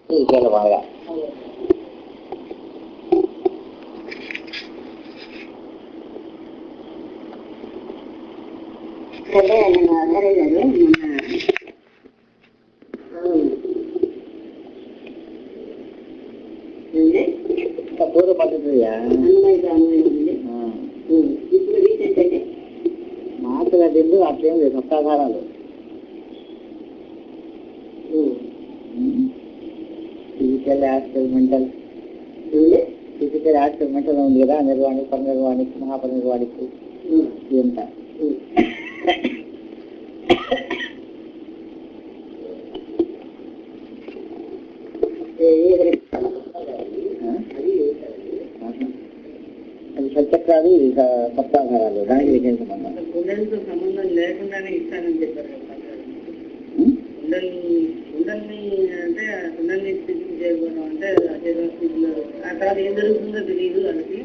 విషయాలు బాగా పూర్వ పద్ధతియా మాటల దిండు అట్లేం లేదు సప్తాధారాలు physical active mental physical active mental ఉంది కదా నిర్వాణి పరినిర్వాణి మహాపరినిర్వాణికి ఇదంతా అది సత్యక్రాలు సప్తాధారాలు దానికి విజయ సంబంధం కుండలితో సంబంధం లేకుండానే ఇస్తానని చెప్పారు కదా కుండల్ని అంటే కుండల్ని స్థితికి చేరుకోవడం అంటే అచేతన స్థితిలో ఆ తర్వాత ఏం జరుగుతుందో తెలియదు వాళ్ళకి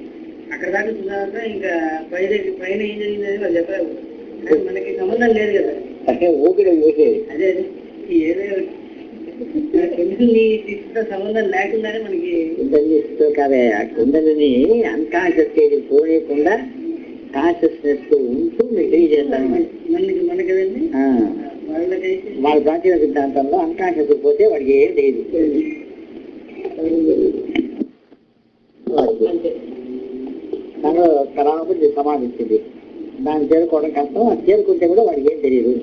అక్కడ దాకా చూసాక ఇంకా పైన ఏం జరిగిందని వాళ్ళు చెప్పారు కానీ మనకి సంబంధం లేదు కదా అంటే ఊపిరి చూసేది అదే ఏదో కుండలిని స్థితితో సంబంధం లేకుండానే మనకి కుండలితో కాదే ఆ కుండలిని అన్కాన్షియస్ స్టేజ్ పోనీయకుండా కాన్షియస్నెస్ ఉంటూ మీరు తెలియజేస్తాను మనకి కదండి వాళ్ళకైతే వాళ్ళ ప్రాచీన సిద్ధాంతంలో అన్కాన్షియస్ పోతే వాడికి ఏం తెలియదు దానిలో తరాపు సమాధిస్తుంది దాన్ని చేరుకోవడం కష్టం అది చేరుకుంటే కూడా వాడికి ఏం తెలియదు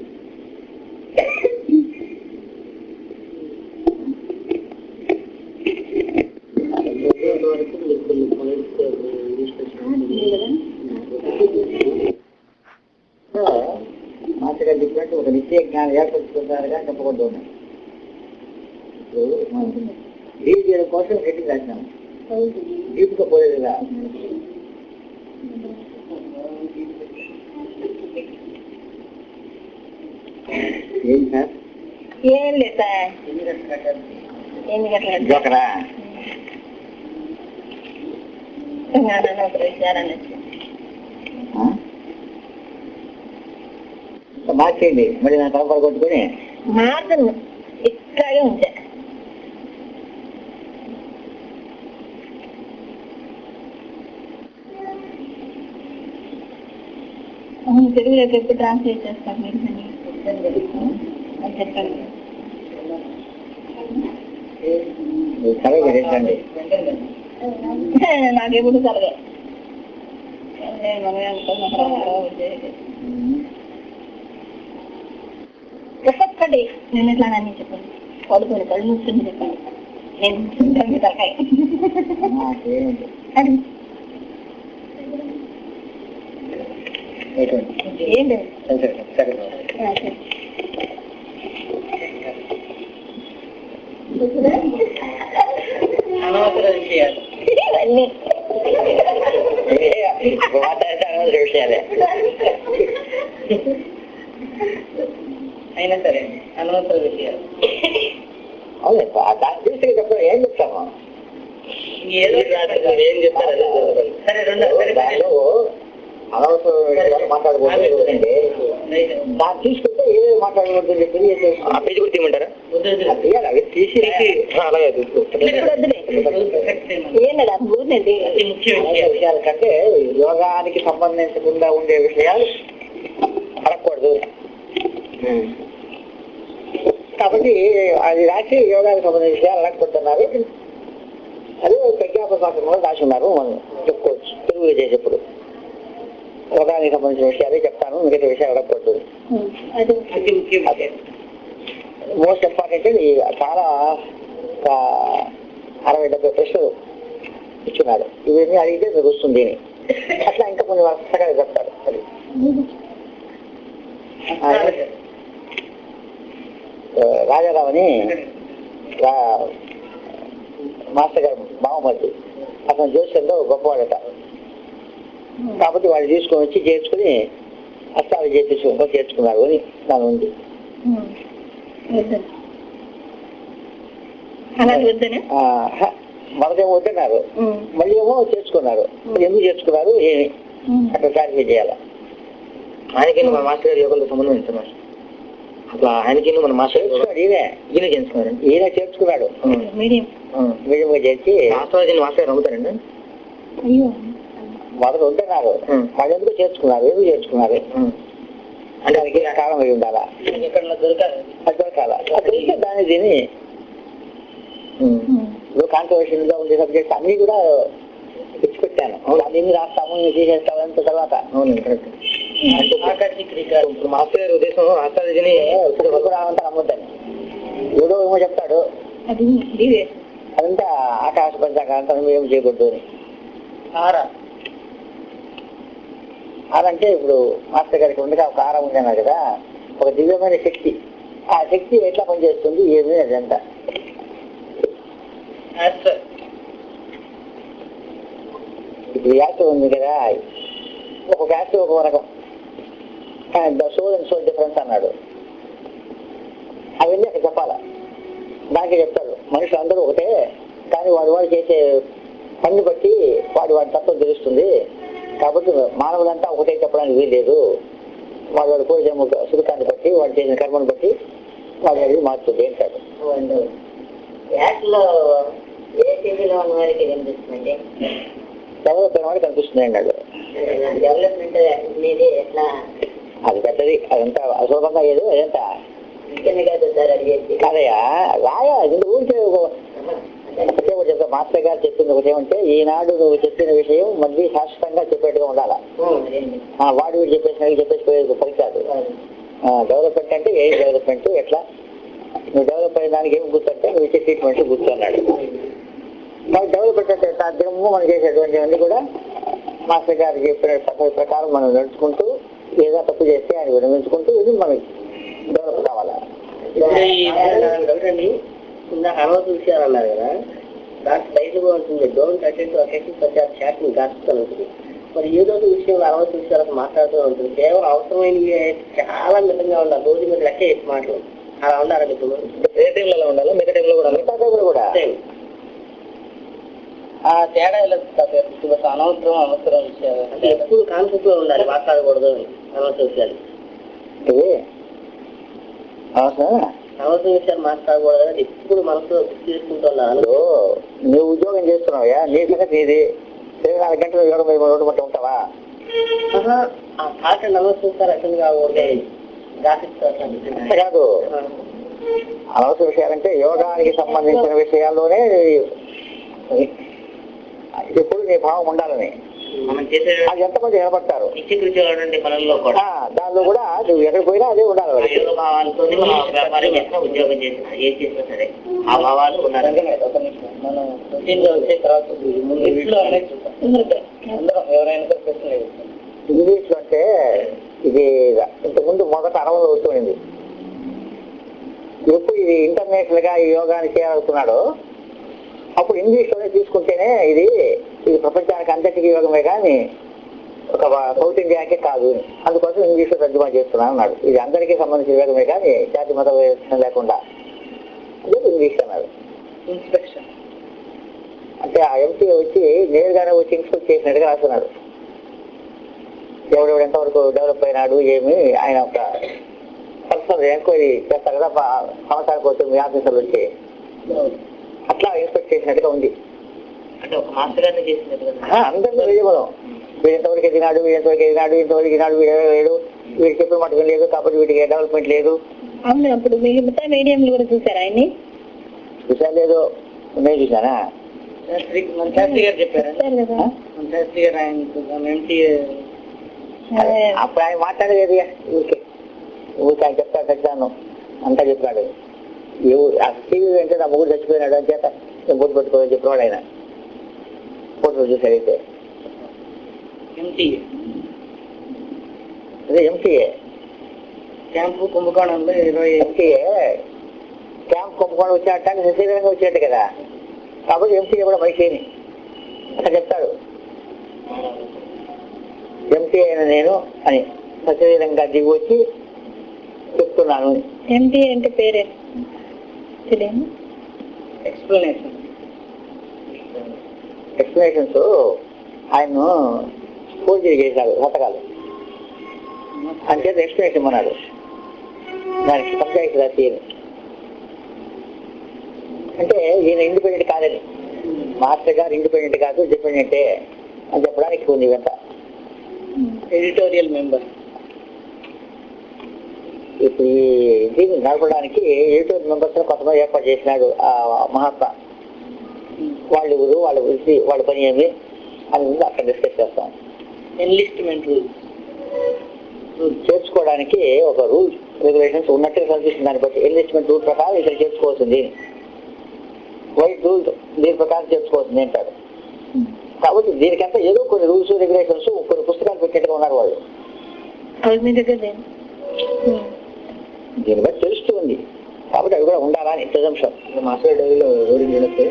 మాస్టర్ గారు చెప్పినట్టు ఒక నిశ్చయ జ్ఞానం ఏర్పరుచుకుంటారుగా చెప్పకూడదు డీల్ చేయడం కోసం హెడ్డింగ్ రాసినాము డీప్గా పోలేదుగా ఏం సార్ ఏం లేదు సార్ జోకరా మార్చేయండి మళ్ళీ నా తలపడ కొట్టుకుని మార్గం ఇట్లాగే ఉంటాయి తెలుగులోకి ఎప్పుడు ట్రాన్స్లేట్ చేస్తారు మీరు అని చెప్పండి కలగండి నాకెప్పుడు కలగే మనమే అనుకున్నా ఒక్కొక్కటి నేను ఎట్లా అని చెప్పండి పడుకొని కళ్ళు మూసుకుని చెప్పండి నేను తలకాయ ఏం లేదు అనవసర విషయాలు ఇవన్నీ విషయాలే అయినా సరే అనవసర విషయాలు అవును దాన్ని తీసుకు చెప్పడం ఏం చెప్తాము ఏదో ఏం చెప్తారు సరే దానిలో అనవసర విషయాలు మాట్లాడకూడదు దాన్ని తీసుకుంటే ఏదో మాట్లాడకూడదు పేజీ కూడా తీయమంటారా అవి తీసి అలాగే విషయాల కంటే యోగానికి సంబంధించకుండా ఉండే విషయాలు అడగకూడదు కాబట్టి అది రాసి యోగానికి సంబంధించిన విషయాలు అడగకూడతున్నారు అదే ప్రజ్ఞాపశాస్త్రంలో రాసి ఉన్నారు మనం చెప్పుకోవచ్చు తెలుగు చేసేప్పుడు యోగానికి సంబంధించిన విషయాలే చెప్తాను మిగతా విషయాలు అడగకూడదు మోస్ట్ ఇంపార్టెంట్ చాలా 60-70 ప్రశ్నలు ఇచ్చున్నాడు ఇవన్నీ అడిగితే మీకు వస్తుంది అట్లా ఇంకా కొన్ని వరుసగా చెప్తారు అది రాజారావుని మాస్టర్ గారు బావమర్ది అతను జ్యోతిషంలో గొప్పవాడట కాబట్టి వాళ్ళు తీసుకొని వచ్చి చేర్చుకుని అష్టాలు చేర్చుకున్నారు అని దాని ఉంది మనకేమో వద్దన్నారు మళ్ళీ ఏమో చేర్చుకున్నారు ఎందుకు చేర్చుకున్నారు ఏమి అక్కడ క్లారిఫై చేయాలి ఆయనకి మా మాస్టర్ గారి యోగంలో సంబంధం ఎంత అట్లా ఆయనకి మన మాస్టర్ ఈయన చేర్చుకున్నాడు, ఈయన చేర్చుకున్నాడు మీడియం మీడియంగా చేర్చి మాస్టర్ నమ్ముతారండి. అయ్యో మొదలు ఉంటున్నారు మరి ఎందుకు చేర్చుకున్నారు, ఎందుకు చేర్చుకున్నారు అంటే దానికి కాలం అయి ఉండాలా, ఎక్కడ దొరకాలి అది దొరకాల దొరికితే దాన్ని దీన్ని కాంట్రవర్షియల్ గా ఉండే సబ్జెక్ట్స్ అన్ని కూడా తెచ్చిపెట్టాను. దీన్ని రాస్తాము తీసేస్తాము అంత తర్వాత మాస్టర్ గారి ఉద్దేశం ఆస్ట్రాలజీని ఇప్పుడు రఘురామంతా నమ్ముతాను. ఏదో ఏమో చెప్తాడు అది అదంతా ఆకాశ పంచాకాంతా ఏం చేయకూడదు అని. అదంటే ఇప్పుడు మాస్టర్ గారికి ఉండగా ఒక ఆరా ఉంది అన్నారు కదా, ఒక దివ్యమైన శక్తి, ఆ శక్తి ఎట్లా పనిచేస్తుంది ఏమి అదంతా ఇప్పుడు యాక్ట్ ఉంది కదా, ఒక యాక్ట్ ఒక రకం సోల్ అండ్ సోల్ డిఫరెన్స్ అన్నాడు. అవన్నీ అక్కడ చెప్పాలా, దానికి చెప్తాడు మనుషులు అందరూ ఒకటే కానీ వాడు చేసే పని బట్టి వాడి తత్వం తెలుస్తుంది. కాబట్టి మానవులంతా ఒకటే చెప్పడానికి వీల్లేదు. వాడు కోరిక సుఖాన్ని బట్టి వాడు చేసిన కర్మను బట్టి వాడు అది మార్చుతుంది అంటాడు. డెవలప్ అయిన వాడికి కనిపిస్తుంది అన్నాడు. అది పెద్దది, అదంతా అశోభంగా ఏదో అదంతా కాదయ్యా రాయా ఊరికే చెప్తా. మాస్టర్ గారు చెప్పింది ఒకటేమంటే ఈనాడు నువ్వు చెప్పిన విషయం మళ్ళీ శాశ్వతంగా చెప్పేట్టుగా ఉండాలా. వాడు వీడు చెప్పేసి పనికాదు. డెవలప్మెంట్ అంటే ఏ డెవలప్మెంట్ ఎట్లా నువ్వు డెవలప్ అయిన దానికి ఏమి గుర్తుంటే నువ్వు ఇచ్చే ట్రీట్మెంట్ గుర్తు అన్నాడు. మరి డెవలప్మెంట్ అంటే దినము మనం చేసేటువంటి అన్ని కూడా మాస్టర్ గారు చెప్పిన పద్ధతి ప్రకారం మనం నడుచుకుంటూ ఏదో తప్పు చేస్తే ఆయన విరమించుకుంటూ ఇది మనకి డెవలప్ కావాలా. హనుమత విషయాలు అన్నారు కదా, దాంట్లో టైటిల్గా ఉంటుంది don't attend to occasions such as chatting gossips అని ఉంటుంది. మరి ఏదో ఒక విషయంలో హనుమత విషయాలకు మాట్లాడుతూ ఉంటుంది. కేవలం అవసరమైనవి చాలా మితంగా ఉండాలి, రోజు మీద లెక్క వేసి మాటలు అలా ఉండాలి. ఇప్పుడు ఏ టైంలో ఉండాలి, మిగతా టైంలో కూడా కూడా తేడా అనవసరం అవసరం విషయాలు అంటే ఎప్పుడు కాన్సెప్ట్ లో ఉండాలి, మాట్లాడకూడదు అనవసర విషయాలు. అవసరం విషయాలు మాట్లాడకూడదు ఎప్పుడు మనసులో తీసుకుంటున్నాను. నువ్వు ఉద్యోగం చేస్తున్నావా, నీ సంగతి నీది. 24 గంటలు యోగం మీద రోడ్డు పట్టి ఉంటావా? ఆ పాట నమస్కారం అసలు కాకూడదు కాదు. అనవసర విషయాలంటే యోగానికి సంబంధించిన విషయాల్లోనే ఎప్పుడు నీ భావం ఉండాలని అది ఎంతమంది నిలబడతారు. దానిలో కూడా నువ్వు ఎక్కడికి పోయినా అదే ఉండాలి. ఉద్యోగం చేసినా ఏం చేసినా సరే ఆ భావాలు ఉండాలి. మనం ఇంగ్లీష్ లో అంటే ఇది ఇంతకుముందు మొదట 60లో వస్తుంది. ఎప్పుడు ఇది ఇంటర్నేషనల్ గా ఈ యోగాన్ని చేయాలనుకున్నాడో అప్పుడు ఇంగ్లీష్ లోనే తీసుకుంటేనే ఇది ప్రపంచానికి అంతటికీ యోగమే కానీ ఒక సౌత్ ఇండియాకే కాదు, అందుకోసం ఇంగ్లీష్ లో తర్జుమా చేస్తున్నాను అన్నాడు. ఇది అందరికీ సంబంధించిన యోగమే కానీ జాతి మత లేకుండా ఇంగ్లీష్ అన్నాడు. ఇన్స్పెక్షన్ అంటే ఆ ఎంపీ వచ్చి నేరుగానే వచ్చి ఇన్స్పెక్ట్ చేసినట్టుగా రాస్తున్నాడు. ఎవడెవడు ఎంతవరకు డెవలప్ అయినాడు ఏమి ఆయన ఒక పర్సనల్ ఎంక్వైరీ చేస్తారు కదా సంవత్సరానికి వచ్చి మీ ఆఫీసర్లు వచ్చి అట్లా ఇన్స్పెక్ట్ చేసినట్టుగా ఉంది. అంటే ఒక మాస్టర్ గారిని చేసినట్టుగా అందరిలో వేయబలం. వీడు ఎంతవరకు ఎదిగినాడు, ఇంతవరకు ఎదిగినాడు, వీడు లేడు, వీడు చెప్పిన మటుకు లేదు కాబట్టి వీటికి డెవలప్మెంట్ లేదు. అవును, అప్పుడు మిగతా మీడియంలు కూడా చూసారా ఆయన్ని? చూసా లేదు, నేను చూసానా? శాస్త్రి గారు చెప్పారు కదా, శాస్త్రి గారు ఆయన అప్పుడు ఆయన మాట్లాడలేదు. ఊరికే ఆయన చెప్తాను తెచ్చాను అంతా చెప్పాడు. టీవీ అంటే నా ముగ్గురు చచ్చిపోయినాడు అని చేత నేను బొట్టు పట్టుకోవాలని చెప్పినాడు ఆయన. ఫోటో చూసాడు అయితే అదే ఎంసీఏ క్యాంపు కుంభకోణంలో 20 ఎంసీఏ క్యాంప్ కుంభకోణం వచ్చినట్టు నిశ్చయంగా వచ్చినట్టు కదా, కాబట్టి ఎంసీఏ కూడా మైకేని అట్లా చెప్తాడు. ఎంసీఏ అయినా నేను అని సశరీరంగా దిగి వచ్చి చెప్తున్నాను. ఎంపీ అంటే పేరే ఎక్స్ప్లెనేషన్స్ ఆయన ఫోర్జరీ చేశాడు, హతకాలు అంతే ఎక్స్ప్లెనేషన్ అన్నాడు. దానికి పంచాయతీ రాసి అంటే ఈయన ఇండిపెండెంట్ కాదని, మాస్టర్ గారు ఇండిపెండెంట్ కాదు డిపెండెంటే అని చెప్పడానికి ఉంది ఇవంతా. Editorial member. ఇప్పుడు దీన్ని నడపడానికి ఎడిటోరియల్ మెంబర్స్ కొంతమంది ఏర్పాటు చేసినాడు ఆ మహాత్మా. వాళ్ళు ఊరు, వాళ్ళ గురించి, వాళ్ళ పని ఏమి అని ముందు అక్కడ డిస్కస్ చేస్తాం. ఎన్లిస్ట్మెంట్ రూల్ చేర్చుకోవడానికి ఒక రూల్స్ రెగ్యులేషన్స్ ఉన్నట్టుగా కనిపిస్తుంది. దాన్ని బట్టి ఎన్లిస్ట్మెంట్ రూల్ ప్రకారం ఇక్కడ చేర్చుకోవాల్సింది, వైట్ రూల్ దీని ప్రకారం చేర్చుకోవాల్సింది అంటారు. కాబట్టి దీనికంతా ఏదో కొన్ని రూల్స్ రెగ్యులేషన్స్ కొన్ని పుస్తకాలు పెట్టినట్టుగా ఉన్నారు వాళ్ళు. దీన్ని బట్టి తెలుస్తుంది. కాబట్టి అవి కూడా ఉండాలా అని ప్రిజంప్షన్. మాస్టర్ డైరీలో వివరించి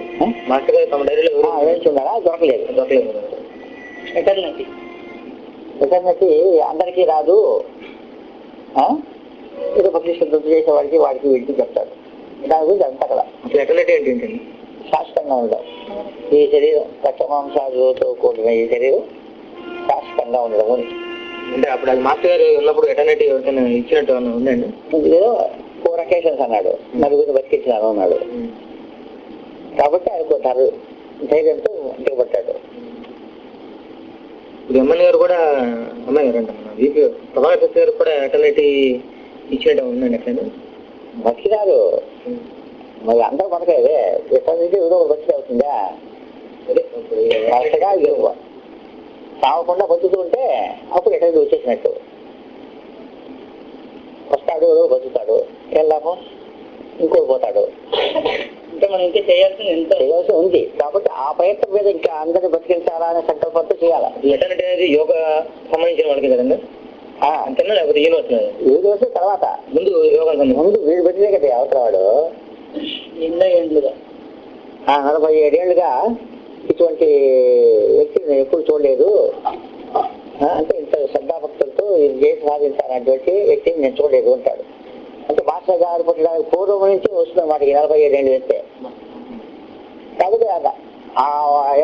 మాస్టర్ గారు తమ డైరీలో వివరించి ఉండాలా? దొరకలేదు. ఎటర్నటీ అందరికీ రాదు. ఏదో పక్షిష్టం దుర్తి చేసే వాడికి వీడికి చెప్తాడు. దాని గురించి అంతా కదా. ఎటర్నటీ అంటే ఏంటండి? శాశ్వతంగా ఉండడం. ఈ శరీరం రక్తమాంసాలతో కూడిన ఈ శరీరం శాశ్వతంగా ఉండడం అని. అంటే అప్పుడు అది మాస్టర్ గారు ఉన్నప్పుడు ఎటర్నటీ ఎవరికైనా ఇచ్చినట్టు ఉందండి. ఏదో 4 occasions అన్నాడు, నలుగురిని బతికించినాను అన్నాడు. కాబట్టి అనుకుంటారు ధైర్యంతో దిగబట్టాడు. ఇప్పుడు ఎమ్మెల్యే గారు కూడా అమ్మాయి గారు అంట వీపీ ప్రభాకర్ గారు కూడా ఎటర్నటీ ఇచ్చినట్టు ఉందండి. ఎట్లా బతికినారు మరి అందరూ బతకలేదే. ఎక్కడి నుంచి ఏదో బతికి అవుతుందా? కరెక్ట్గా సాగకుండా బతుకుతూ ఉంటే అప్పుడు ఎటర్నటీ వచ్చేసినట్టు. వస్తాడు, బతుకుతాడు, ఏం లాభం? ఇంకోటి పోతాడు. అంటే మనం ఇంకా చేయాల్సి ఉంది. కాబట్టి ఆ ప్రయత్నం మీద ఇంకా అందరినీ బతికించాలా అనే సంకల్పంతో చేయాలి. ఎటర్నటీ అనేది యోగా సంబంధించిన వాళ్ళకి కదండి. అంతేనా లేకపోతే ఏడు వచ్చిన తర్వాత ముందు యోగా ముందు వీడు బతికే కదా అవతల వాడు. ఎన్నో ఏండ్లుగా 47 ఏళ్ళుగా ఇటువంటి వ్యక్తిని ఎప్పుడు చూడలేదు. అంటే ఇంత శ్రద్ధాభక్తులతో ఇది చేసి సాధించాలన్నటువంటి వ్యక్తిని నేను చూడలేదు అంటాడు. అంటే మాస్టర్ గారు పుట్టడానికి పూర్వం నుంచి వస్తుంది వాటికి 47 ఏళ్ళు వేస్తే. కాబట్టి ఆ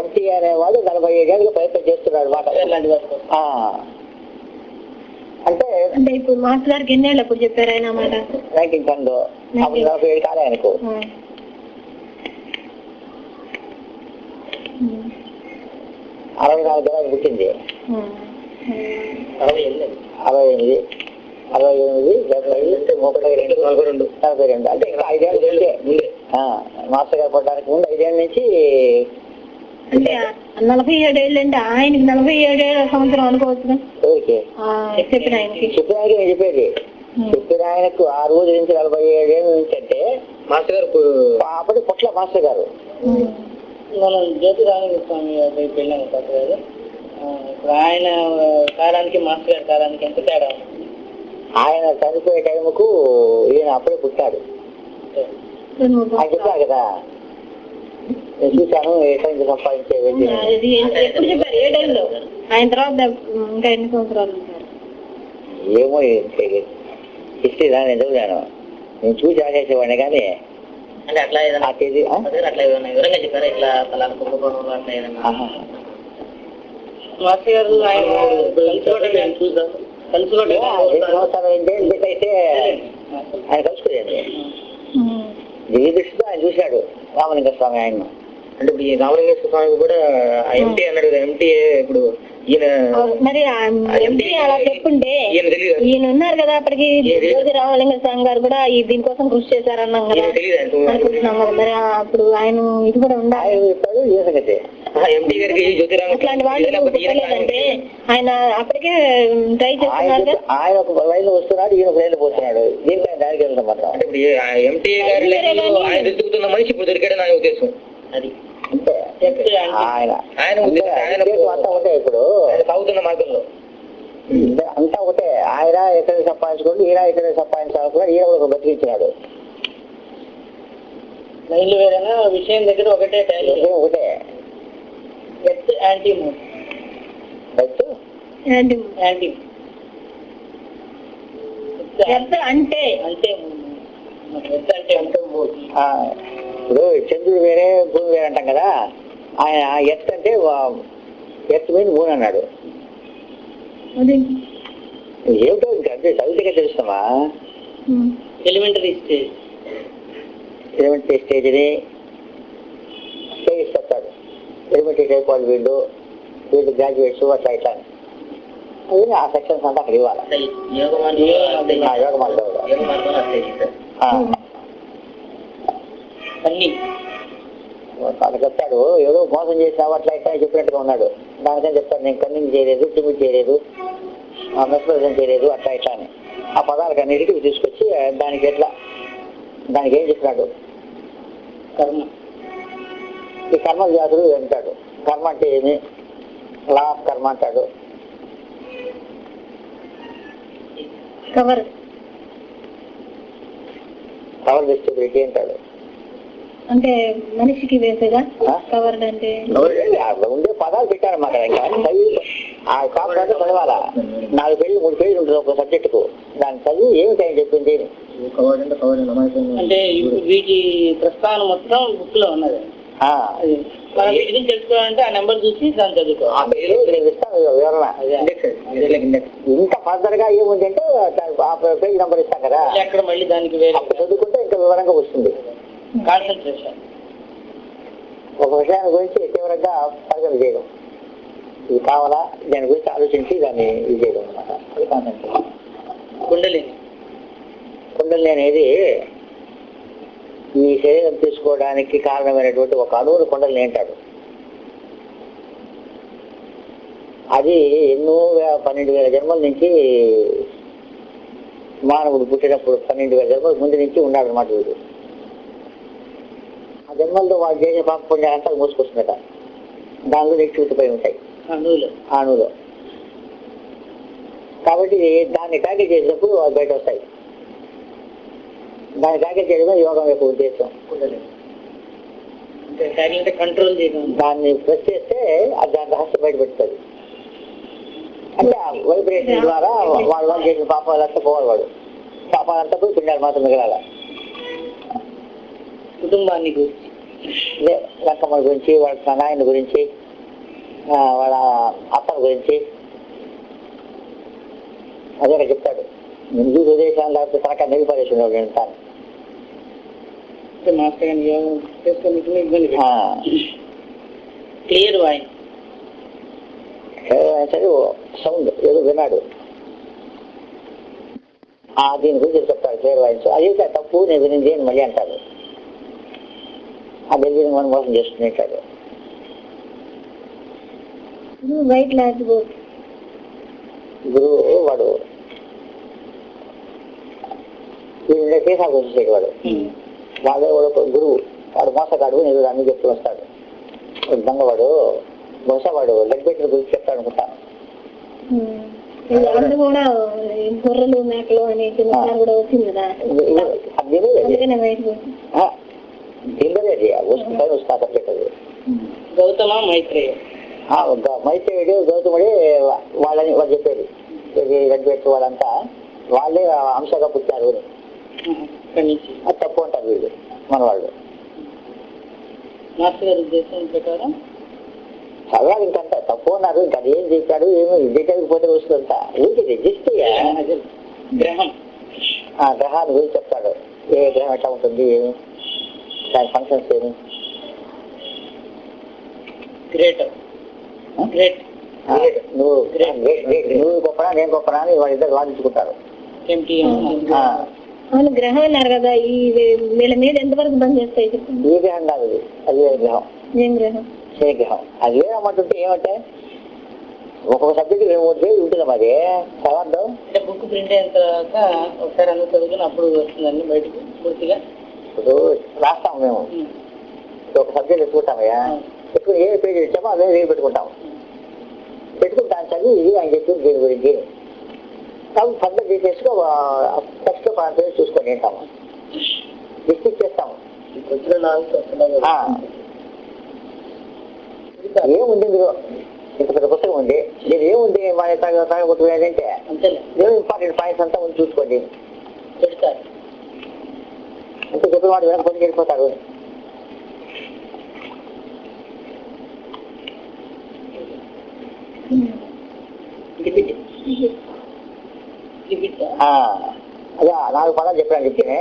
ఎంటీ అనేవాడు 47 ఏళ్ళకి ప్రయత్నం చేస్తున్నాడు మాట. అంటే ఇప్పుడు మాస్టర్ గారికి ఎన్ని ఏళ్ళు అప్పుడు చెప్పారు ఆయన మాట? 1910లో. అప్పుడు 47 కాలే ఆయనకు. 64 ఏళ్ళకి పుట్టింది. 68 68 72 42 అంటే ఇంకా 5 ఏళ్ళ ముందే మాస్టర్ గారు పడడానికి ముందు 5 ఏళ్ళ నుంచి. అంటే 47 ఏళ్ళు అంటే ఆయనకి 47 సంవత్సరం అనుకోవచ్చు. చెప్పిన ఆయనకి నేను చెప్పేది చెప్పిన ఆయనకు ఆ రోజు నుంచి 47 ఏళ్ళ నుంచి అంటే మాస్టర్ గారు అప్పటి పుట్ల మాస్టర్ గారు. మనం జ్యోతిరామలింగ స్వామి దగ్గరికి వెళ్ళాము సార్ గారు. ఇప్పుడు ఆయన కాలానికి మాస్టర్ గారి కాలానికి ఎంత తేడా? ఆయన చనిపోయే టైంకు ఈయన అప్పుడే పుట్టాడు. ఆయన చెప్పారు కదా, నేను చూశాను ఎక్కడి నుంచి సంపాదించే వెళ్ళి. ఎప్పుడు చెప్పారు? ఏ టైంలో? ఆయన తర్వాత ఇంకా ఎన్ని సంవత్సరాలు? ఏమో హిస్టరీ నేను చదివాను, నేను చూసి ఆశేసేవాడిని. కానీ అంటే అట్లా ఆ తేదీ అట్లా ఏదైనా వివరంగా చెప్పారా? ఇట్లా పలానా కుంభకోణంలో అట్లా ఏదైనా మాస్టర్ గారు ఆయన చూసాను కలుసుకోండి. 2 సంవత్సరాలు అయితే ఆయన కలుసుకోలేదు. దివ్య దృష్టితో ఆయన చూశాడు రామలింగ స్వామి ఆయన. అంటే ఇప్పుడు ఈ రామలింగేశ్వర స్వామి కూడా ఎంటీ అన్నాడు కదా. ఎంటీ ఇప్పుడు ఈయన మరి ఎంటీ అలా చెప్పుంటే ఈయన ఉన్నారు కదా అప్పటికి. రామలింగ స్వామి గారు కూడా దీనికోసం కృషి చేశారన్నాం కదా, అనుకుంటున్నాం కదా. మరి అప్పుడు ఆయన ఇది కూడా ఉండాలి. ఎంటీ గారికి అట్లాంటి వాళ్ళు పుట్టలేదంటే ఆయన అప్పటికే ట్రై చేస్తున్నారు. ఆయన ఒక రైలు వస్తున్నాడు, ఈయన ఒక రైలు పోతున్నాడు. దీనిపై దానికి వెళ్తాం మాత్రం. అంటే ఇప్పుడు ఎంటీ గారి ఆయన వెతుకుతున్న మనిషి ఇప్పుడు దొరికాడని నా ఉద్దేశం. అది అంతే. ఆయన అంతా ఒకటే. ఇప్పుడు సాగుతున్న మార్గంలో అంతా ఒకటే. ఆయన ఎక్కడ సంపాదించుకోండి, ఈయన ఎక్కడ సంపాదించాలనుకున్నాడు. ఈయన ఒక బతికించినాడు. మైండ్లు వేరేనా విషయం దగ్గర ఒకటే ఒకటే. ఎత్ యాంటీ మూన్ యాంటీ అంటే ఇప్పుడు చంద్రుడు వేరే భూమి వేరే అంటాం కదా. ఆయన ఎత్ అంటే ఎత్ మీద మూన్ అన్నాడు. ఏమిటో ఇంకా అంటే చదివితే తెలుస్తామా? ఎలిమెంటరీ స్టేజ్ ఎలిమెంటరీ స్టేజ్ని స్టేజ్ చెప్తాడు. ఎలిమెంటరీ స్టేజ్ వాళ్ళు వీళ్ళు గ్రాడ్యుయేట్స్ అట్లా ఇట్లా అది ఆ సెక్షన్స్ అంతా అక్కడ ఇవ్వాలి. యోగ మార్గంలో అన్ని అక్కడ చెప్తాడు. ఏదో మోసం చేసినావు అట్లా ఇట్లా చెప్పినట్టుగా ఉన్నాడు. దానికని చెప్తాడు, నేను కన్నింగ్ చేయలేదు, టిమిట్ చేయలేదు, మెస్ప్రెజెంట్ చేయలేదు అట్లా ఇట్లా అని. ఆ పదాలకు అన్నిటికీ తీసుకొచ్చి దానికి ఏం చెప్పినాడు, కర్మ. ఈ కర్మ వ్యాధులు అంటాడు. కర్మ అంటే ఏమి, లా ఆఫ్ కర్మ అంటాడు. కవర్ వెజిటబిలిటీ అంటాడు. అంటే మనిషికి వేసేగా కవర్ అంటే ఉండే పదాలు పెట్టారు మాకు. ఆ కాపురాలు చదవాలా. 4 పేజీలు 3 పేజీలు ఉంటుంది ఒక సబ్జెక్టుకు. దాని చదువు ఏమిటి అని చెప్పింది. అంటే వీటి ప్రస్తావన మొత్తం బుక్ లో ఉన్నది. మనం వీటి గురించి తెలుసుకోవాలంటే ఆ నెంబర్ చూసి దాన్ని చదువుకోవాలి. ఇస్తాను వివరణ. ఇంకా ఫర్దర్ గా ఏముంది అంటే పేజ్ నెంబర్ ఇస్తాం కదా, అక్కడ మళ్ళీ దానికి వేరే అప్పుడు చదువుకుంటే ఇంకా వివరంగా వస్తుంది. కాన్సన్ట్రేషన్ ఒక విషయాన్ని గురించి తీవ్రంగా పరిగణ చేయడం, ఇది కావాలా దాని గురించి ఆలోచించి దాన్ని ఇది చేయడం అనమాట. అది కాన్సన్ట్రేషన్. కుండలిని అనేది ఈ శరీరం తీసుకోవడానికి కారణమైనటువంటి ఒక అణువును కుండలిని అంటాడు. అది ఎన్నో 12,000 జన్మల నుంచి మానవుడు పుట్టినప్పుడు 12,000 జన్మల ముందు నుంచి ఉన్నాడు అన్నమాట. వీడు ఆ జన్మల్లో వాళ్ళు చేసే పాప పుణ్యాలంతా మోసుకొస్తుందట. దానిలో నిక్షిప్తపై ఉంటాయి అణువులో. కాబట్టి దాన్ని ట్యాకిల్ చేసినప్పుడు అవి బయట వస్తాయి. దాన్ని ట్యాకిల్ చేయడమే యోగం యొక్క ఉద్దేశం. కంట్రోల్ చేయడం, దాన్ని ప్రెస్ చేస్తే అది దాని రహస్యం బయట పెడుతుంది. అంటే వైబ్రేషన్ ద్వారా వాళ్ళు చేసిన పాపాలంతా పోవాలి. వాడు పాపాలంతా పోయి పుణ్యాలు మాత్రం మిగలాల. కుటుంబాన్ని గురించి, లక్కమ్మ గురించి, వాళ్ళ నాయన గురించి, వాళ్ళ అత్తల గురించి అదే చెప్తాడు. నేను చూసి ఉద్దేశాలు లేకపోతే తనక నిలిపడేసి ఉండేవాడు నేను తాను. క్లియర్ వాయిస్ సౌండ్ ఏదో విన్నాడు. దీని గురించి చెప్తాడు క్లియర్ వాయిస్. అదైతే తప్పు, నేను వినింది అని మళ్ళీ అంటాడు. ఆ డెలివరీ మనం మోసం చేస్తుంటాడు. వైట్ లాంటి గురువు వాడు వీళ్ళ కేసాలు వచ్చేసాడు. వాడే వాడు గురువు, వాడు మోసగాడు. నేను అన్ని చెప్తూ వస్తాడు. దొంగవాడు బహుశా వాడు లెగ్ బెట్టర్ గురించి చెప్తాడు అనుకుంటాను. అది కూడా గొర్రెలు మేకలు అనే కూడా వచ్చింది కదా, గౌతమ మైత్రేయ. మైత్రేయుడు గౌతముడే వాళ్ళని వాళ్ళు చెప్పేది. లెగ్ బెట్టర్ వాళ్ళంతా వాళ్ళే అంశగా పుట్టారు అని. అది తప్పు అంటారు వీళ్ళు మన వాళ్ళు. మాస్టర్ గారి ఉద్దేశం ప్రకారం చదవాలి. ఇంకంతా తప్పు అన్నారు. ఇంకా అది ఏం చేశాడు ఏమో డీటెయిల్కి పోతే వస్తుందంతా ఊరికి జస్ట్ గ్రహం గ్రహాన్ని గురించి చెప్తాడు. ఏ గ్రహం ఎట్లా ఉంటుంది, ఏమి దాని ఫంక్షన్స్ ఏమి. నువ్వు గొప్పనా నేను గొప్పనా అని వాళ్ళిద్దరు వాదించుకుంటారు. అవును, గ్రహం అన్నారు కదా, ఈ వీళ్ళ మీద ఎంతవరకు బంద్ చేస్తాయి? ఏ గ్రహం కాదు అది, అది వేరే గ్రహం. ఏం గ్రహం? శని గ్రహం. అది వేరేమంటుంటే ఏమంటే ఒక్కొక్క సబ్జెక్ట్ 2-3 పేజీలు ఉంటుంది. మరి చదవద్దాం. అంటే బుక్ ప్రింట్ అయిన తర్వాత ఒకసారి అన్ని చదువుకుని అప్పుడు వస్తుందండి బయటకు పూర్తిగా. ఇప్పుడు రాస్తాము మేము ఒక సబ్జెక్ట్ ఎత్తుకుంటామయ్యా. ఎక్కువ ఏ పేజీ ఇచ్చామో అదే రేపు పెట్టుకుంటాం. పెట్టుకుని దాన్ని చదివి ఇది ఆయన చెప్పింది దీని గురించి కాబట్టి ఫర్దర్ డీటెయిల్స్గా ఫస్ట్ 5 పేజీలు చూసుకొని ఏంటాము డిస్ట్రిక్ట్ చేస్తాము. ఏముంది ఇందులో ఇంత పెద్ద పుస్తకం ఉంది, దీని ఏముంది మన తగ్గొట్టుకునేదంటే ఏమో ఇంపార్టెంట్ పాయింట్స్ అంతా ఉంది చూసుకోండి చెప్తారు. అంతే చెప్పిన వాడు వెనక పని వెళ్ళిపోతారు. అదే 4 పదాలు చెప్పాను చెప్తేనే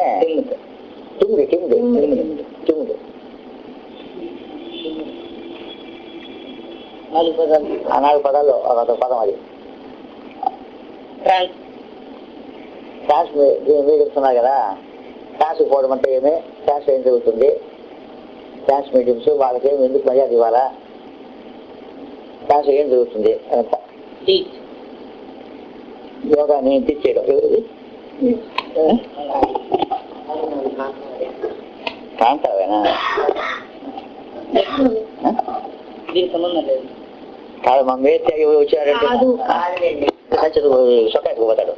టిమ్మిడి టిమ్మిడి టిమ్మిడి 4 పదాలు. ఆ 4 పదాల్లో ఒక పదం అది. ట్రాన్స్ మీరు చెప్తున్నారు కదా, ట్రాన్స్ పోవడం అంటే ఏమి, ట్రాన్స్ ఏం జరుగుతుంది, ట్రాన్స్ మీడియంస్ వాళ్ళకి ఏమి ఎందుకు మర్యాద ఇవ్వాలా, ట్రాన్స్ ఏం జరుగుతుంది అంత యోగా నేను టీచ్ చేయడం ఎవరిది కాంతావేనా దీనికి సంబంధం లేదు. కాదు మా మేస్త్రి ఎవరు వచ్చారంటే సొక్కాకి పోతాడు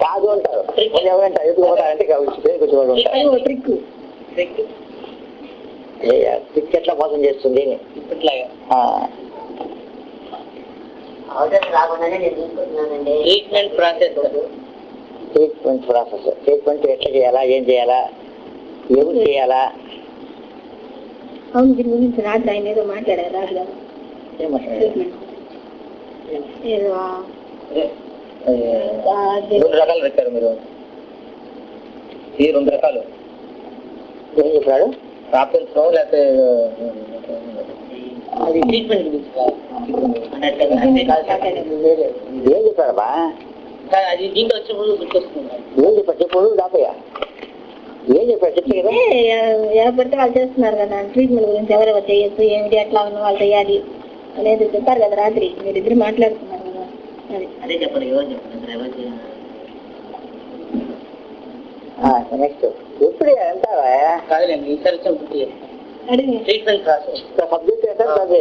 కాదు అంటారు. ఎవరంటారు ఎందుకు పోతారంటే కూర్చోవాడు ఉంటారు. ట్రిక్ ఎట్లా మోసం చేస్తుంది ట్రీట్మెంట్ ప్రాసెస్ ట్రీట్మెంట్ ఎట్లా చేయాలా, ఏం చేయాలా, ఎవరు చేయాలా. అవును, దీని గురించి రాత్రి ఆయన ఏదో మాట్లాడారు రాజు గారు. ఏదో 2 రకాలు పెట్టారు మీరు. ఈ 2 రకాలు ఏం చెప్పాడు, ప్రాప్తించడం లేకపోతే అది ట్రీట్మెంట్ గురించి ఏం చెప్పాడబ్బా, అది దీంట్లో వచ్చినప్పుడు గుర్తొస్తుంది. ఏం చెప్పాడు చెప్పు దాపయ్యా, ఏం చెప్పాడు చెప్తే కదా. ఎవరు పడితే వాళ్ళు చేస్తున్నారు కదా ట్రీట్మెంట్ గురించి, ఎవరెవరు చేయొచ్చు ఏమిటి ఎట్లా ఉన్న వాళ్ళు చేయాలి అనేది చెప్పారు కదా రాత్రి, మీరిద్దరు మాట్లాడుతున్నారు కదా. అదే చెప్పండి, ఎవరు చెప్పండి. నెక్స్ట్ ఇప్పుడు అంటావా కాదులేండి, ఈసారి అడిగి ట్రీట్మెంట్ ప్రాసెస్. సబ్జెక్ట్ అదే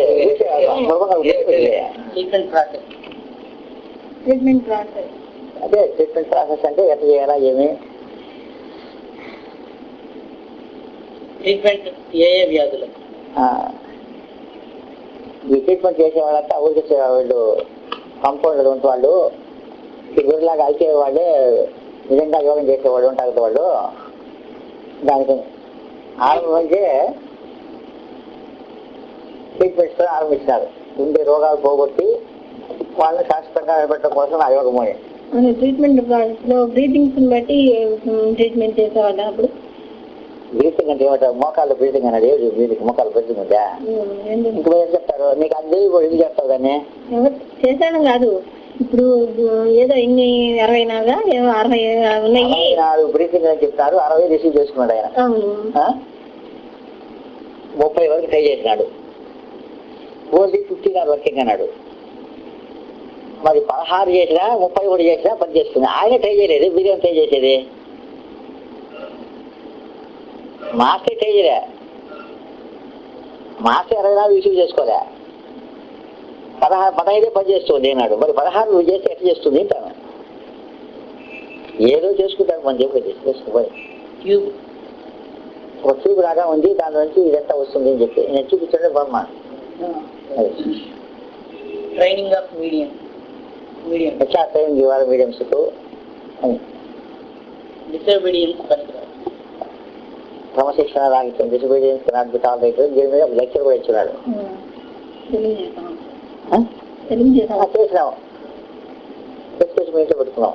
ట్రీట్మెంట్ ప్రాసెస్. ట్రీట్మెంట్ ప్రాసెస్ అదే ట్రీట్మెంట్ ప్రాసెస్ అంటే ఎట్లా చేయాలా ఏమి. ట్రీట్మెంట్ ఏ వ్యాధులు, ఈ ట్రీట్మెంట్ చేసే వాళ్ళంతా ఊరికి వాళ్ళు కాంపౌండ్ ఉంటే వాళ్ళు ఈ గురిలాగా అయితే వాళ్ళే నిజంగా యోగం చేసేవాళ్ళు ఉంటారు కదా వాళ్ళు. దానికి ఆరంభించే ట్రీట్మెంట్స్ ఆరంభించినారు. ఉండే రోగాలు పోగొట్టి వాళ్ళని శాశ్వతంగా నిలబెట్టడం కోసం ఆ యోగమోని ట్రీట్మెంట్ ప్రాసెస్ లో బ్రీతింగ్స్ బట్టి ట్రీట్మెంట్ చేసేవాళ్ళు. అప్పుడు బ్రీతింగ్ అంటే ఏమంటారు, మోకాళ్ళు బ్రీతింగ్ అనేది బ్రీతింగ్ మోకాళ్ళు బ్రీతింగ్ ఉందా, ఇంకా ఏం చెప్తారు నీకు అది ఇది చేస్తావు దాన్ని చేశాను కాదు. ఇప్పుడు ఏదో ఇన్ని 60 ఉన్నాయి 64 బ్రీతింగ్ అని చెప్తారు, 60 రిసీవ్ చేసుకున్నాడు ఆయన. 30 వరకు ట్రై చేసినాడు, ఓన్లీ 15 వర్కింగ్ అన్నాడు. మరి 16 చేసినా 30 కూడా చేసినా పని చేస్తుంది. ఆయన ట్రై చేయలేదు, మీరేం ట్రై చేసేది, మాస్టర్ ట్రై చేయలే, మాస్టర్ 64 రిసీవ్ చేసుకోలే, 15 పని చేస్తుంది అన్నాడు. మరి 16 నువ్వు చేస్తే ఎట్లా చేస్తుంది అంటాను. ఏదో చేసుకుంటాను మన చెప్పి చేసుకోవాలి. ఒక ట్యూబ్ లాగా ఉంది, దాని నుంచి ఇదంతా వస్తుంది అని చెప్పి నేను చూపించండి బొమ్మ. ట్రైనింగ్ ఆఫ్ మీడియం ఎట్లా ట్రైనింగ్ ఇవ్వాలి మీడియంస్ కు, డిసోబీడియన్స్ పనికిరాదు. క్రమశిక్షణ రాగితం డిసోబీడియన్స్ టాలరేట్ దీని మీద లెక్చర్ కూడా ఇచ్చినాడు. చేసినాం ఎక్స్ప్రెస్ మీ ఇంట్లో పెట్టుకున్నాం.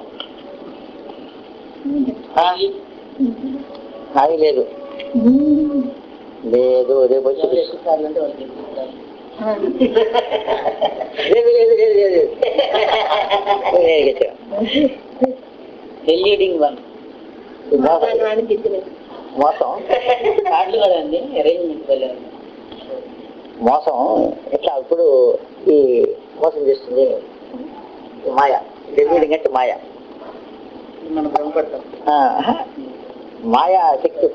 అది లేదు లేదు రేపు వచ్చి లీడింగ్ వన్ మోసం కార్డులు కదా అండి, అరేంజ్మెంట్ వెళ్ళారు. మోసం ఎట్లా ఇప్పుడు ఈ మోసం చేస్తుంది మాయ, లీడింగ్ అంటే మాయ. మనం భ్రమపడతాం. మాయా శక్తి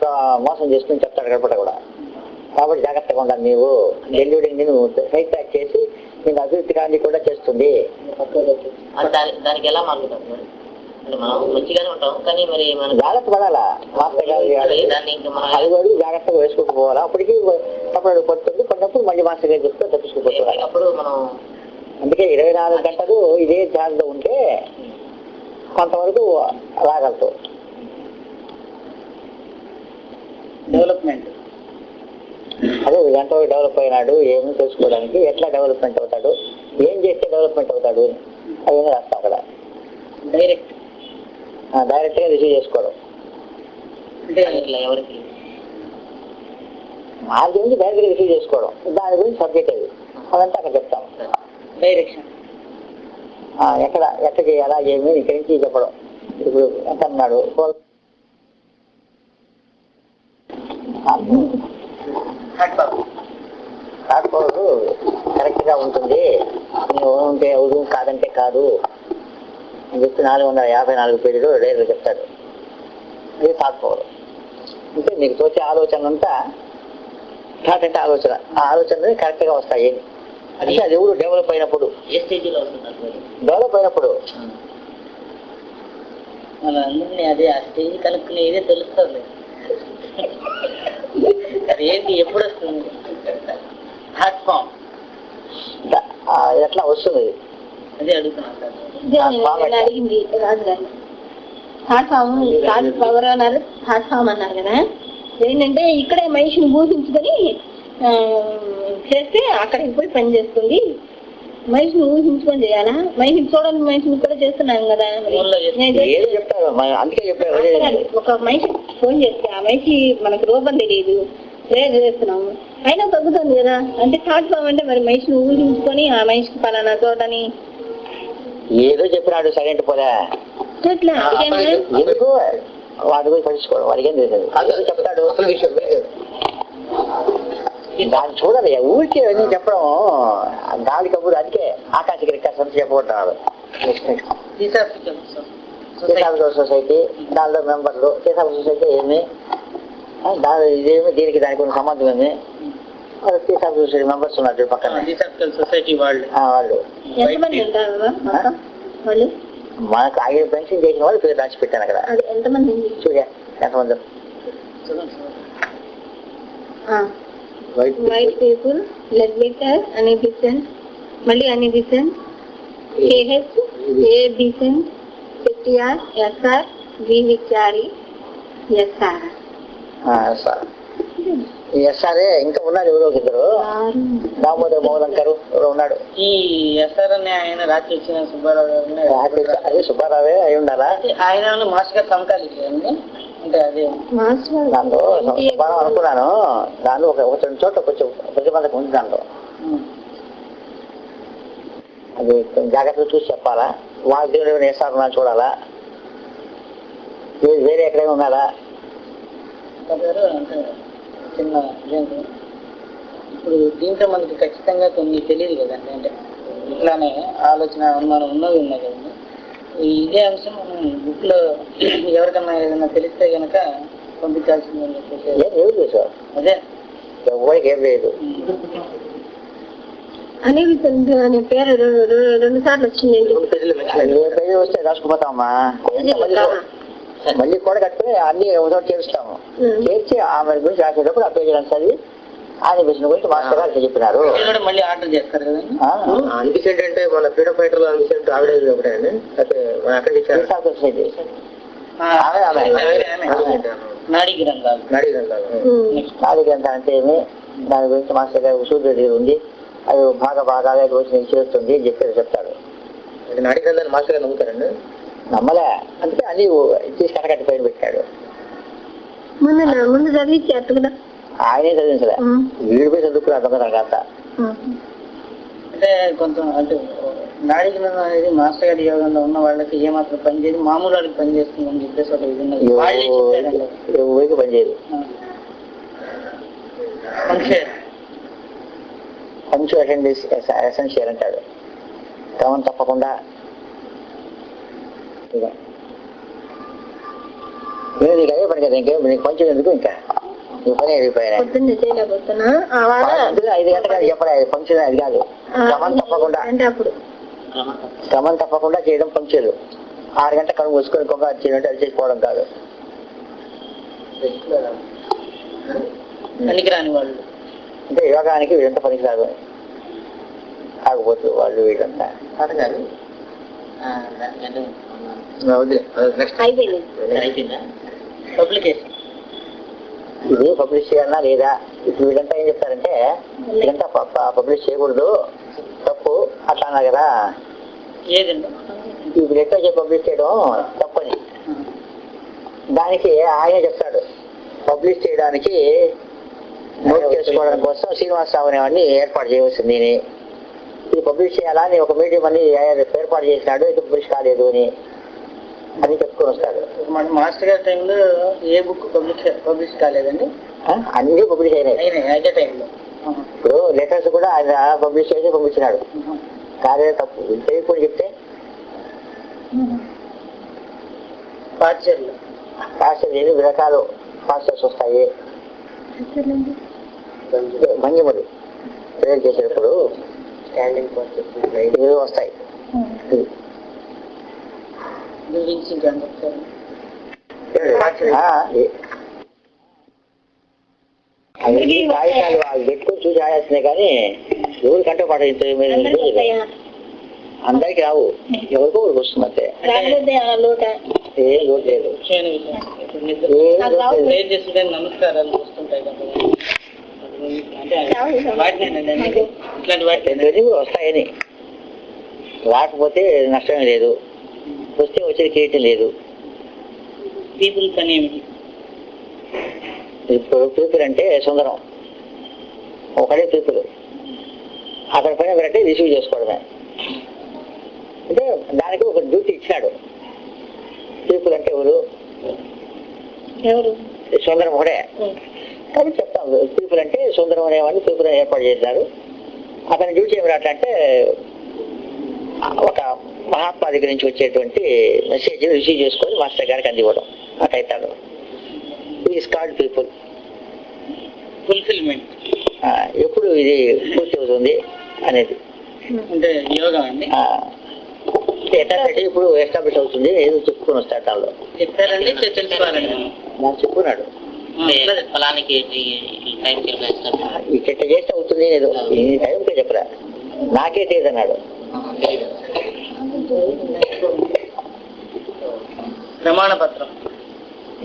మోసం చేస్తుంది చెప్తాడు గడపట కూడా. కాబట్టి జాగ్రత్తగా ఉండాలి. నీవు డెలివరింగ్ నువ్వు సైట్ ప్యాక్ చేసి నేను అభివృద్ధి కానీ కూడా చేస్తుంది. దానికి ఎలా మారుతాం, మనం మంచిగానే ఉంటాం కానీ మరి మనం జాగ్రత్త పడాలా, మాస్టర్ గారు అది కూడా జాగ్రత్తగా వేసుకుంటూ పోవాలా. అప్పటికి అప్పుడు పడుతుంది, కొన్నప్పుడు మళ్ళీ మాస్టర్ గారు చెప్తే తప్పించుకుపోవాలి. అప్పుడు మనం అందుకే 24 గంటలు ఇదే ఛార్జ్లో ఉంటే కొంతవరకు రాగలుగుతావు. డెవలప్మెంట్ అదే ఎంతో డెవలప్ అయినాడు, ఏమీ తెలుసుకోవడానికి ఎట్లా డెవలప్మెంట్ అవుతాడు, ఏం చేస్తే డెవలప్మెంట్ అవుతాడు అవన్నీ రాస్తాం అక్కడ. డైరెక్ట్ డైరెక్ట్గా రిసీవ్ చేసుకోవడం. అంటే ఎవరికి మార్గం గురించి డైరెక్ట్గా రిసీవ్ చేసుకోవడం, దాని గురించి సబ్జెక్ట్ అది అదంతా అక్కడ చెప్తాం. డైరెక్షన్ ఎక్కడ చేయాలా ఏమి ఇక్కడి నుంచి చెప్పడం. ఇప్పుడు ఎంత అన్నాడు కాకపోదు కరెక్ట్ గా ఉంటుంది, నువ్వు ఉంటే అవుదు కాదంటే కాదు అని చెప్పి 454 పేజీలు డైరీలో చెప్తాడు. అది కాకపోవడం అంటే నీకు తోచే ఆలోచన అంతా థాట్ అంటే ఆలోచన, ఆ ఆలోచనలు కరెక్ట్ గా వస్తాయి. అంటే అది ఎవరు డెవలప్ అయినప్పుడు, ఏ స్టేజ్లో వస్తుంది? డెవలప్ అయినప్పుడు అందరినీ అదే ఆ స్టేజ్ కనుక్కునేదే తెలుస్తుంది. అది ఏంటి ఎప్పుడు వస్తుంది? ప్లాట్ఫామ్ ఎట్లా వస్తుంది అదే అడుగుతున్నాను సార్. అడిగింది రాజు గారు. ప్లాట్ఫామ్ పవర్ అన్నారు, ప్లాట్ఫామ్ అన్నారు కదా. ఏంటంటే ఇక్కడే మనిషిని ఊహించుకొని చేస్తే అక్కడికి పోయి పని చేస్తుంది. మనిషిని ఊహించుకొని చేయాలా? మనిషిని చూడని మనిషిని కూడా చేస్తున్నాం కదా. ఒక మనిషి ఫోన్ చేస్తే ఆ మనిషి మనకు రూపం తెలియదు, ప్రేర్ చేస్తున్నాము, అయినా తగ్గుతుంది కదా. అంటే ప్లాట్ఫామ్ అంటే మరి మనిషిని ఊహించుకొని ఆ మనిషికి పలానా చోటని ఏదో చెప్పినాడు సైలెంట్ పోలే ఎందుకు వాడి గురించి పట్టించుకోవడం, వాడికి ఏం తెలియదు. అదే చెప్తాడు దాన్ని చూడాలి. ఊరికే అన్నీ చెప్పడం గాలి కబురు, అందుకే ఆకాశకి రికాసం చెప్పబడ్డారు. సొసైటీ దానిలో మెంబర్లు, చేసాపు సొసైటీ ఏమి ఇదేమి దీనికి దానికి ఉన్న సంబంధం ఏమి, చేసాపు సొసైటీ మెంబర్స్ ఉన్నారు పక్కన సొసైటీ వాళ్ళు మనకు ఆయన పెన్షన్ చేసిన వాళ్ళు పేరు రాసి పెట్టాను అక్కడ. ఎంతమంది చూడ ఎంతమంది వైట్ పీపుల్, లెడ్బిటర్, అనిబిసెంట్, మళ్ళీ Annie Besant, KH, A Besant, PTR, SR, వివిచారి, ఎస్ఆర్. ఎస్ఆర్ఏ ఇంకా ఉన్నాడు ఎవరో ఇద్దరు, దామోదర్ మౌలంకరు ఎవరో ఉన్నాడు. ఈ ఎస్ఆర్ అనే ఆయన రాత్రి వచ్చిన సుబ్బారావు అదే సుబ్బారావే అయి ఉండాలా? ఆయన మాస్టర్ గారు సమకాలి అంటే అదే దాంట్లో సుబ్బారావు అనుకున్నాను. దాంట్లో ఒక 2 చోట్ల కొంచెం ప్రతిబంధకం ఉంది దాంట్లో. అది జాగ్రత్తగా చూసి చెప్పాలా. వాళ్ళ దేవుడు ఎస్ఆర్ ఉన్నా చూడాలా, వేరే ఎక్కడైనా ఉన్నారా. అంటే చిన్న ఇప్పుడు దీంట్లో మనకి ఖచ్చితంగా కొన్ని తెలియదు కదండి. అంటే ఇట్లానే ఆలోచన అనుమానం ఉన్నవి ఉన్నాయి కదండి. ఇదే అంశం మనం బుక్ లో ఎవరికన్నా ఏదైనా తెలిస్తే కనుక పంపించాల్సిందని చెప్పేసి అదే ఎవరికి ఏం లేదు. అనిబిసెంట్ అనే పేరు 2 సార్లు వచ్చిందండి. వస్తే రాసుకుపోతామమ్మా, మళ్ళీ కూడా కట్టుకుని అన్ని ఒకసారి చేరుస్తాము. చేర్చి ఆమె గురించి రాసేటప్పుడు ఆ పేజీ చదివి అనిబిసెంట్ గురించి మాస్టర్ గారు చెప్పినారు. మళ్ళీ ఆర్డర్ చేస్తారు కదా. అనిబిసెంట్ అంటే మన ఫ్రీడమ్ ఫైటర్ అనిబిసెంట్ ఆవిడ ఒకటే అండి. అయితే మన అక్కడ నాడీ గ్రంథాలు అంటే ఏమి, దాని గురించి మాస్టర్ గారు సూర్యుడి ఉంది, అది బాగా వచ్చి చేస్తుంది అని చెప్పేది చెప్తాడు. నాడీ గ్రంథాన్ని మాస్టర్ గారు నమ్ముతారండి? నమ్మలే, అందుకే అన్ని తీసి కట్టకట్టి పైన పెట్టాడు. ముందు చదివించారు కదా, ఆయనే చదివించలే, వీడి పోయి చదువుకున్నాడు నాకంతా. అంటే కొంచెం అంటే నాడీ గ్రంథం అనేది మాస్టర్ గారి యోగంలో ఉన్న వాళ్ళకి ఏమాత్రం పనిచేయదు, మామూలు వాళ్ళకి పనిచేస్తుందని చెప్పేసి ఊరికి పనిచేయదు. పంక్చుయేషన్ ఎసెన్షియల్ అంటాడు. క్రమం తప్పకుండా నేను నీకు అదే పని కదా, ఇంకేం నీకు పంచం ఎందుకు, ఇంకా నీ పని అయిపోయినా 5 గంటలకు చెప్పలే ఫంక్షన్. అది కాదు, క్రమం తప్పకుండా చేయడం పంక్చువల్. 6 గంటల కడుగు వచ్చుకొని కొంగ చేయడం అది చేసుకోవడం కాదు. పనికిరాని వాళ్ళు అంటే యోగానికి వీళ్ళంతా పనికిరాదు. కాకపోతే వాళ్ళు వీళ్ళంతా ఇది పబ్లిష్ చేయాలన్నా లేదా? ఇప్పుడు వీళ్ళంతా ఏం చెప్తారంటే ఇదంతా పబ్లిష్ చేయకూడదు, తప్పు, అట్లా అన్నారు కదా. ఏదండి ఇప్పుడు లెటర్ పబ్లిష్ చేయడం తప్పని. దానికి ఆయన చెప్తాడు, పబ్లిష్ చేయడానికి నోట్ చేసుకోవడం కోసం శ్రీనివాసరావు అనేవాడిని ఏర్పాటు చేయవలసింది. ఇది పబ్లిష్ చేయాలా అని ఒక మీడియం అని ఏర్పాటు చేసినాడు, ఇది పబ్లిష్ కాలేదు అని చెప్పుకొని వస్తాడు. మాస్టర్ గారి టైంలో ఏ బుక్ పబ్లిష్ కాలేదండి? అన్ని పబ్లిష్ అయినాయి అదే టైంలో. ఇప్పుడు లెటర్స్ కూడా ఆయన పబ్లిష్ చేసి పంపించినాడు. కాలేదు తప్పు తెలియకుండా చెప్తే పాస్టర్లు రకాలు పాస్టర్స్ వస్తాయి, భంగిమలు ప్రేయర్ చేసేటప్పుడు స్టాండింగ్ పాస్టర్స్ వస్తాయి. అవన్నీ కాగితాలు వాళ్ళు పెట్టుకొని చూసి ఆయాల్సిందే, కానీ ఎవరు కంటే పాట అందరికి రావు, ఎవరికో ఊరికి వస్తుంది అంతే. ఏ లోటు లేదు. నమస్కారాలు వస్తుంటాయి వస్తాయని, రాకపోతే నష్టమే లేదు, వస్తే వచ్చేది కీయటం లేదు. పీపుల్స్ అని ఏమిటి? ఇప్పుడు పీపుల్ అంటే సుందరం, ఒకడే పీపుల్. అక్కడ పైన అంటే రిసీవ్ చేసుకోవడమే. అంటే దానికి ఒక డ్యూటీ ఇచ్చినాడు. పీపుల్ అంటే ఎవరు? సుందరం ఒకడే. కాబట్టి చెప్తాం, పీపుల్ అంటే సుందరం అనేవాడిని పీపుల్ ఏర్పాటు చేశారు. అతని డ్యూటీ ఏమి అంటే ఒక మహాత్మా దగ్గర నుంచి వచ్చేటువంటి మెసేజ్ రిసీవ్ చేసుకొని మాస్టర్ గారికి అందివ్వడం. అటైతాడు ఈజ్ కాల్డ్ పీపుల్. ఫుల్ఫిల్మెంట్ ఎప్పుడు ఇది పూర్తి అవుతుంది అనేది అంటే యోగా అండి. ఇప్పుడు ఎస్టాబ్లిష్ అవుతుంది ఏదో చెప్పుకొని వస్తాడు. దానిలో చెప్తారండి, తెలుసుకోవాలండి. నాకు చెప్పుకున్నాడు ఫలానికి ఈ చెట్ట చేస్తే అవుతుంది ఏదో ఈ టైంకే చెప్పరా, నాకే తెలియదన్నాడు. ప్రమాణ పత్రం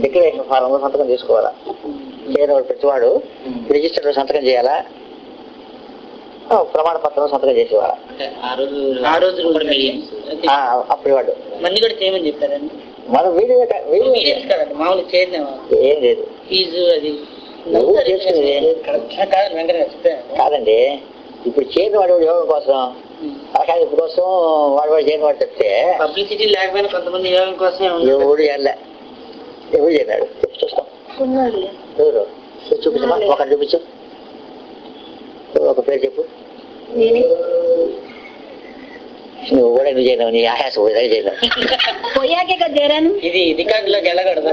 డిక్లరేషన్ ఫారం లో సంతకం చేసుకోవాలా. చేయనివాడు ప్రతివాడు రిజిస్టర్ లో సంతకం చేయాలా, ప్రమాణ పత్రం సంతకం చేసేవాళ్ళ. అప్పుడు వాడు మళ్ళీ కూడా చేయమని చెప్పారండి. మనం మామూలు చేయడం ఏం లేదు, ఫీజు అది కాదండి. ఇప్పుడు చేయని వాడు యోగం కోసం, అలాగే ఇప్పుడు కోసం వాడు చేయని వాడు చెప్తే పబ్లిసిటీ లేకపోయినా కొంతమంది యోగం కోసం ఎవడు ఎవరు చేయన్నాడు చెప్పు చూస్తాం. ఎవరు చూపించమా, ఒకటి చూపించు, ఒక పేరు చెప్పు. నువ్వు కూడా నువ్వు చేయను, నీ ఆయాస పోయి చేయను. పోయాకే కదా చేరాను. ఇది రికార్డులోకి వెళ్ళకూడదు.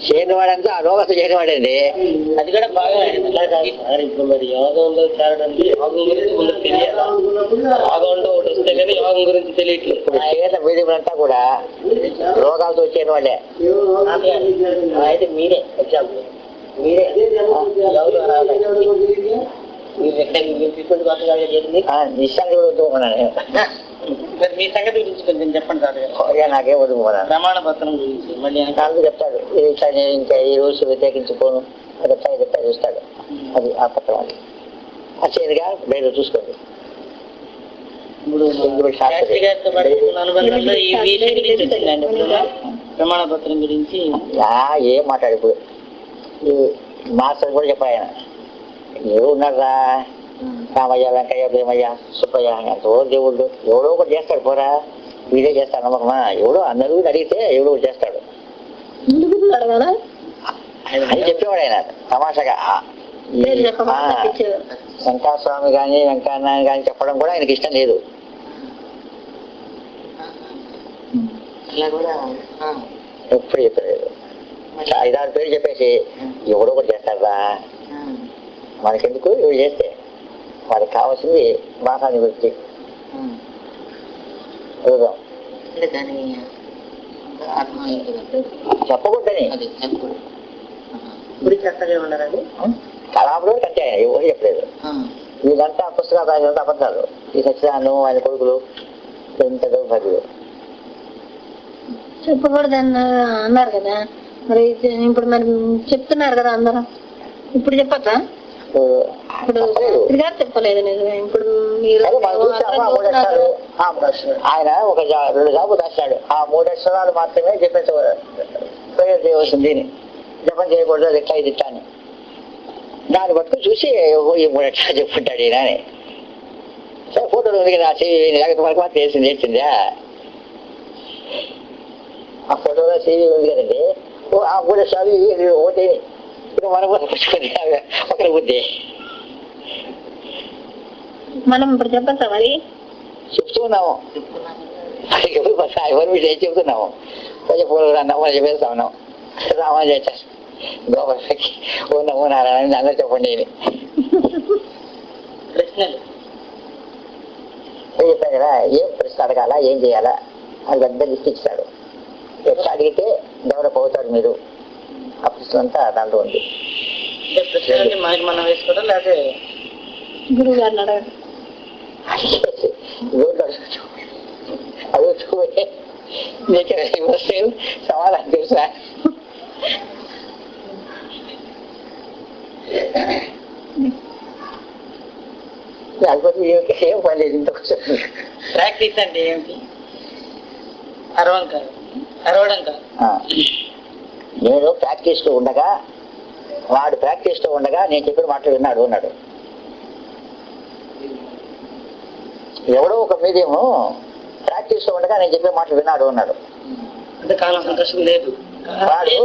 చేయనివాడంటే ఆ రోగం చేయనివాడండి. అది కూడా బాగా ఇప్పుడు మరి యోగంలో చేరడానికి యోగం గురించి ముందు తెలియాలి. యోగంలో ఒకటి వస్తే కానీ యోగం గురించి తెలియట్లేదు. ఇప్పుడు చేత మీడియంతా కూడా రోగాలతో వచ్చేది వాళ్ళే. అయితే మీరే ఎగ్జాంపుల్ మీరే నిశ్చాంతి కూడా వద్దుకున్నాను. మీ సంగతి గురించి కొంచెం చెప్పండి సార్. నాకేం వద్దుకున్నాను. ప్రమాణ పత్రం గురించి మళ్ళీ నాకు చెప్తాడు, ఇంకా ఈ రోజు వ్యతిరేకించుకోను చెప్తాడు చూస్తాడు. అది ఆ పత్రం అది వచ్చేదిగా బయట చూసుకోండి. అనుబంధంలో ఈ విషయం గురించి వచ్చిందండి. ప్రమాణ పత్రం గురించి ఏం మాట్లాడు. ఇప్పుడు మాస్టర్ కూడా చెప్పాడు ఆయన, ఎవరు ఉన్నారా రామయ్య, వెంకయ్య, భీమయ్య, సుబ్బయ్య, ఎంతో దేవుళ్ళు ఎవడో ఒకటి చేస్తాడు. పోరా వీడే చేస్తాడు నమ్మకమా? ఎవడో అందరూ అడిగితే ఎవడో ఒకటి చేస్తాడు అని చెప్పేవాడు ఆయన తమాషాగా. వెంకటస్వామి కానీ వెంకన్న కానీ చెప్పడం కూడా ఆయనకి ఇష్టం లేదు. ఎప్పుడు చెప్పలేదు. 5-6 పేరు చెప్పేసి ఎవడో ఒకటి చేస్తారా, మనకెందుకు ఇవి చేస్తే, వాడికి కావాల్సింది మాసాన్ని గురించి చెప్పకూడదని కళాపులో కంటే ఎవరు చెప్పలేదు. వీళ్ళంతా పుస్తకాలు రాసినంత అబద్ధాలు. ఈ సత్యనారాయణ ఆయన కొడుకులు ఎంత గౌరవ చెప్పకూడదు అన్నారు కదా. మరి ఇప్పుడు మరి చెప్తున్నారు కదా అందరూ, ఇప్పుడు చెప్పచ్చా? ఇప్పుడు మంత్రి గారు చెప్పలేదు నిజమే. ఇప్పుడు మీరు ఆయన ఒక 2 జాబులు రాశాడు. ఆ 3 అక్షరాలు మాత్రమే ప్రేయర్ చేయవలసింది, జపం చేయకూడదు, అది ఎట్లా ఇది ఇట్లా అని. దాన్ని పట్టుకుని చూసి ఈ 3 అక్షరాలు చెప్పుకుంటాడు ఈయన అని. సరే ఫోటోలు ఉంది కదా, లేకపోతే మనకు మాత్రం తెలిసిందా? ఆ ఫోటోలో CV ఉంది కదండి, ఆ 3 అక్షరాలు ఒకటి మన పుచ్చుకుంది ఒకరి బుద్ధి. మనం ఇప్పుడు చెప్పచ్చా? మరి చెప్తున్నాము, ఎవరి మీద చెప్తున్నాము. కొంచెం పూలు అన్నాము చెప్పేస్తా ఉన్నాం. రామని చేశారు గోపాలకి ఓ నారాయణ అందరూ చెప్పండి ప్రశ్నలు చెప్పాను కదా, ఏం ప్రశ్న అడగాల, ఏం చేయాలా అది పెద్ద లిస్ట్ ఇచ్చాడు. ఎట్లా అడిగితే డెవలప్ అవుతారు మీరు, ఆ ప్రశ్న అంతా దాంట్లో ఉంది. ప్రశ్నలన్నీ మనకి మనం వేసుకోవడం, లేకపోతే గురువు గారిని అడగండి. అది వచ్చుకోే సమాధానం తెలుసా? లేకపోతే ఏం పని లేదు. ఇంత ప్రాక్టీస్ అంటే ఏమిటి? అరవడం కాదు. నేను ప్రాక్టీస్ లో ఉండగా, వాడు ప్రాక్టీస్ లో ఉండగా నేను చెప్పిన మాటలు విన్నాడు అన్నాడు. ఎవడో ఒక మీడియము ప్రాక్టీస్ లో ఉండగా నేను చెప్పే మాటలు విన్నాడు అన్నాడు. అంటే కాలం సంతోషం లేదు. వాడు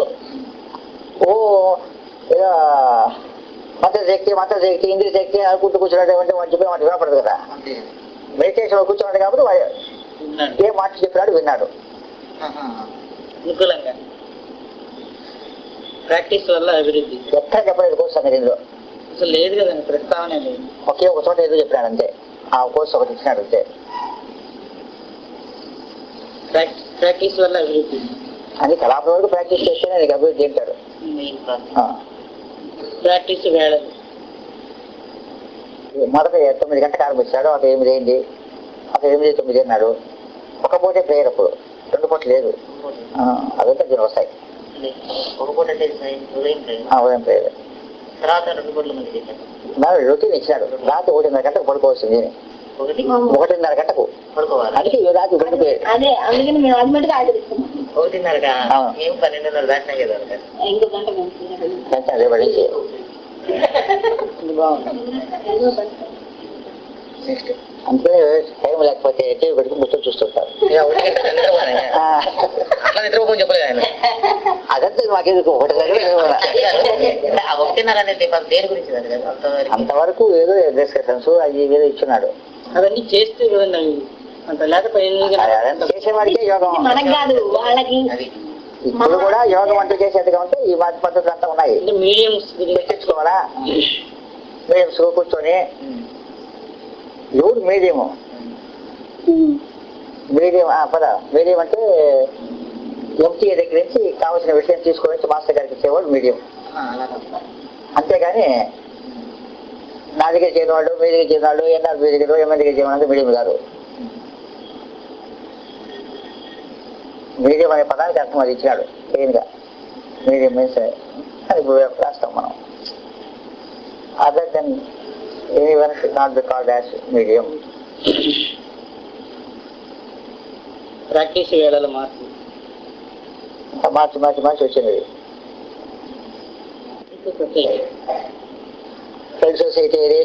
మంత్రశక్తి ఇంద్రియ శక్తి అనుకుంటూ కూర్చున్నాడు అంటే వాడు చెప్పే మాట వినపడదు కదా. మెడిటేషన్ లో కూర్చున్నాడు కాబట్టి వాడు ఏ మాట చెప్పినాడు విన్నాడు. అనుకూలంగా ప్రాక్టీస్ వల్ల అభివృద్ధి ఎక్కడ చెప్పలేదు కోర్సు అనేది ఇందులో అసలు లేదు కదండి, ప్రస్తావన లేదు. ఒకే ఒక చోట ఏదో చెప్పినాడు అంతే, ఆ కోర్సు ఒకటి ఇచ్చినాడు అంతే. ప్రాక్టీస్ వల్ల అభివృద్ధి అని కళాపం వరకు ప్రాక్టీస్ చేస్తేనే నీకు అభివృద్ధి అంటాడు. ప్రాక్టీస్ వేళలు మొదట 9 గంటలకు ఆరంభించాడు, అక్కడ 8 అయింది, అక్కడ 8, 9 అన్నాడు. ఒక పూటే ప్రేయర్, అప్పుడు 2 పూటలు లేదు. అదంతా దీని వస్తాయి. ఒక పూట అంటే ఉదయం ప్రేయర్, తర్వాత 2 పూటలు మంది నాకు రొటీన్ ఇచ్చినాడు. రాత్రి 1:30 గంటకు పడుకోవాల్సింది, 1:30 గంటకు పడుకోవాలి. అందుకే రాత్రి 2 ప్రేయర్. అదే అందుకని మేము ఆటోమేటిక్ ఆచరిస్తున్నాం. 1:30 ఏం 12:30 దాటినా కదా ఇంకో గంట వెంటనే రేపటి నుంచి అందుకనే టైం లేకపోతే టీవీ పెట్టుకుని ముచ్చట చూస్తుంటారు. అట్లా నిద్రపోని చెప్పలేదు ఆయన. అదంతా మాకెందుకు 1:30 అనేది దేని గురించి అంతవరకు ఏదో డిస్కషన్స్ అవి ఏదో ఇచ్చినాడు. అవన్నీ చేస్తే కదండి అంత, లేకపోతే అదంతా చేసేవాడికే యోగం. మనకు కాదు వాళ్ళకి. ఇప్పుడు కూడా యోగం అంటూ చేసేదిగా ఉంటే ఈ పద్ధతులు అంతా ఉన్నాయి. మీడియంస్ తెచ్చుకోవాలా, మీడియంస్ కూర్చొని ఎవరు మీడియము మీడియం అంటే ఎంటీఏ దగ్గర నుంచి కావాల్సిన విషయం తీసుకొని మాస్టర్ గారికి ఇచ్చేవాడు మీడియం. అంతేగాని నా దగ్గర చేయని వాళ్ళు, మీ దగ్గర చేయని వాళ్ళు, ఎన్ఆర్ మీ దగ్గర, ఎంఎన్ దగ్గర చేయమన్నది మీడియం గారు. మీడియం అనే పదానికి అర్థం అది ఇచ్చినాడు క్లియర్ గా. మీడియం మీన్స్ అని రాస్తాం మనం. Other than anyone should not be called as medium. Practice వేళలు మార్చి వచ్చినది. ఫ్రెండ్ సొసైటీ ఇది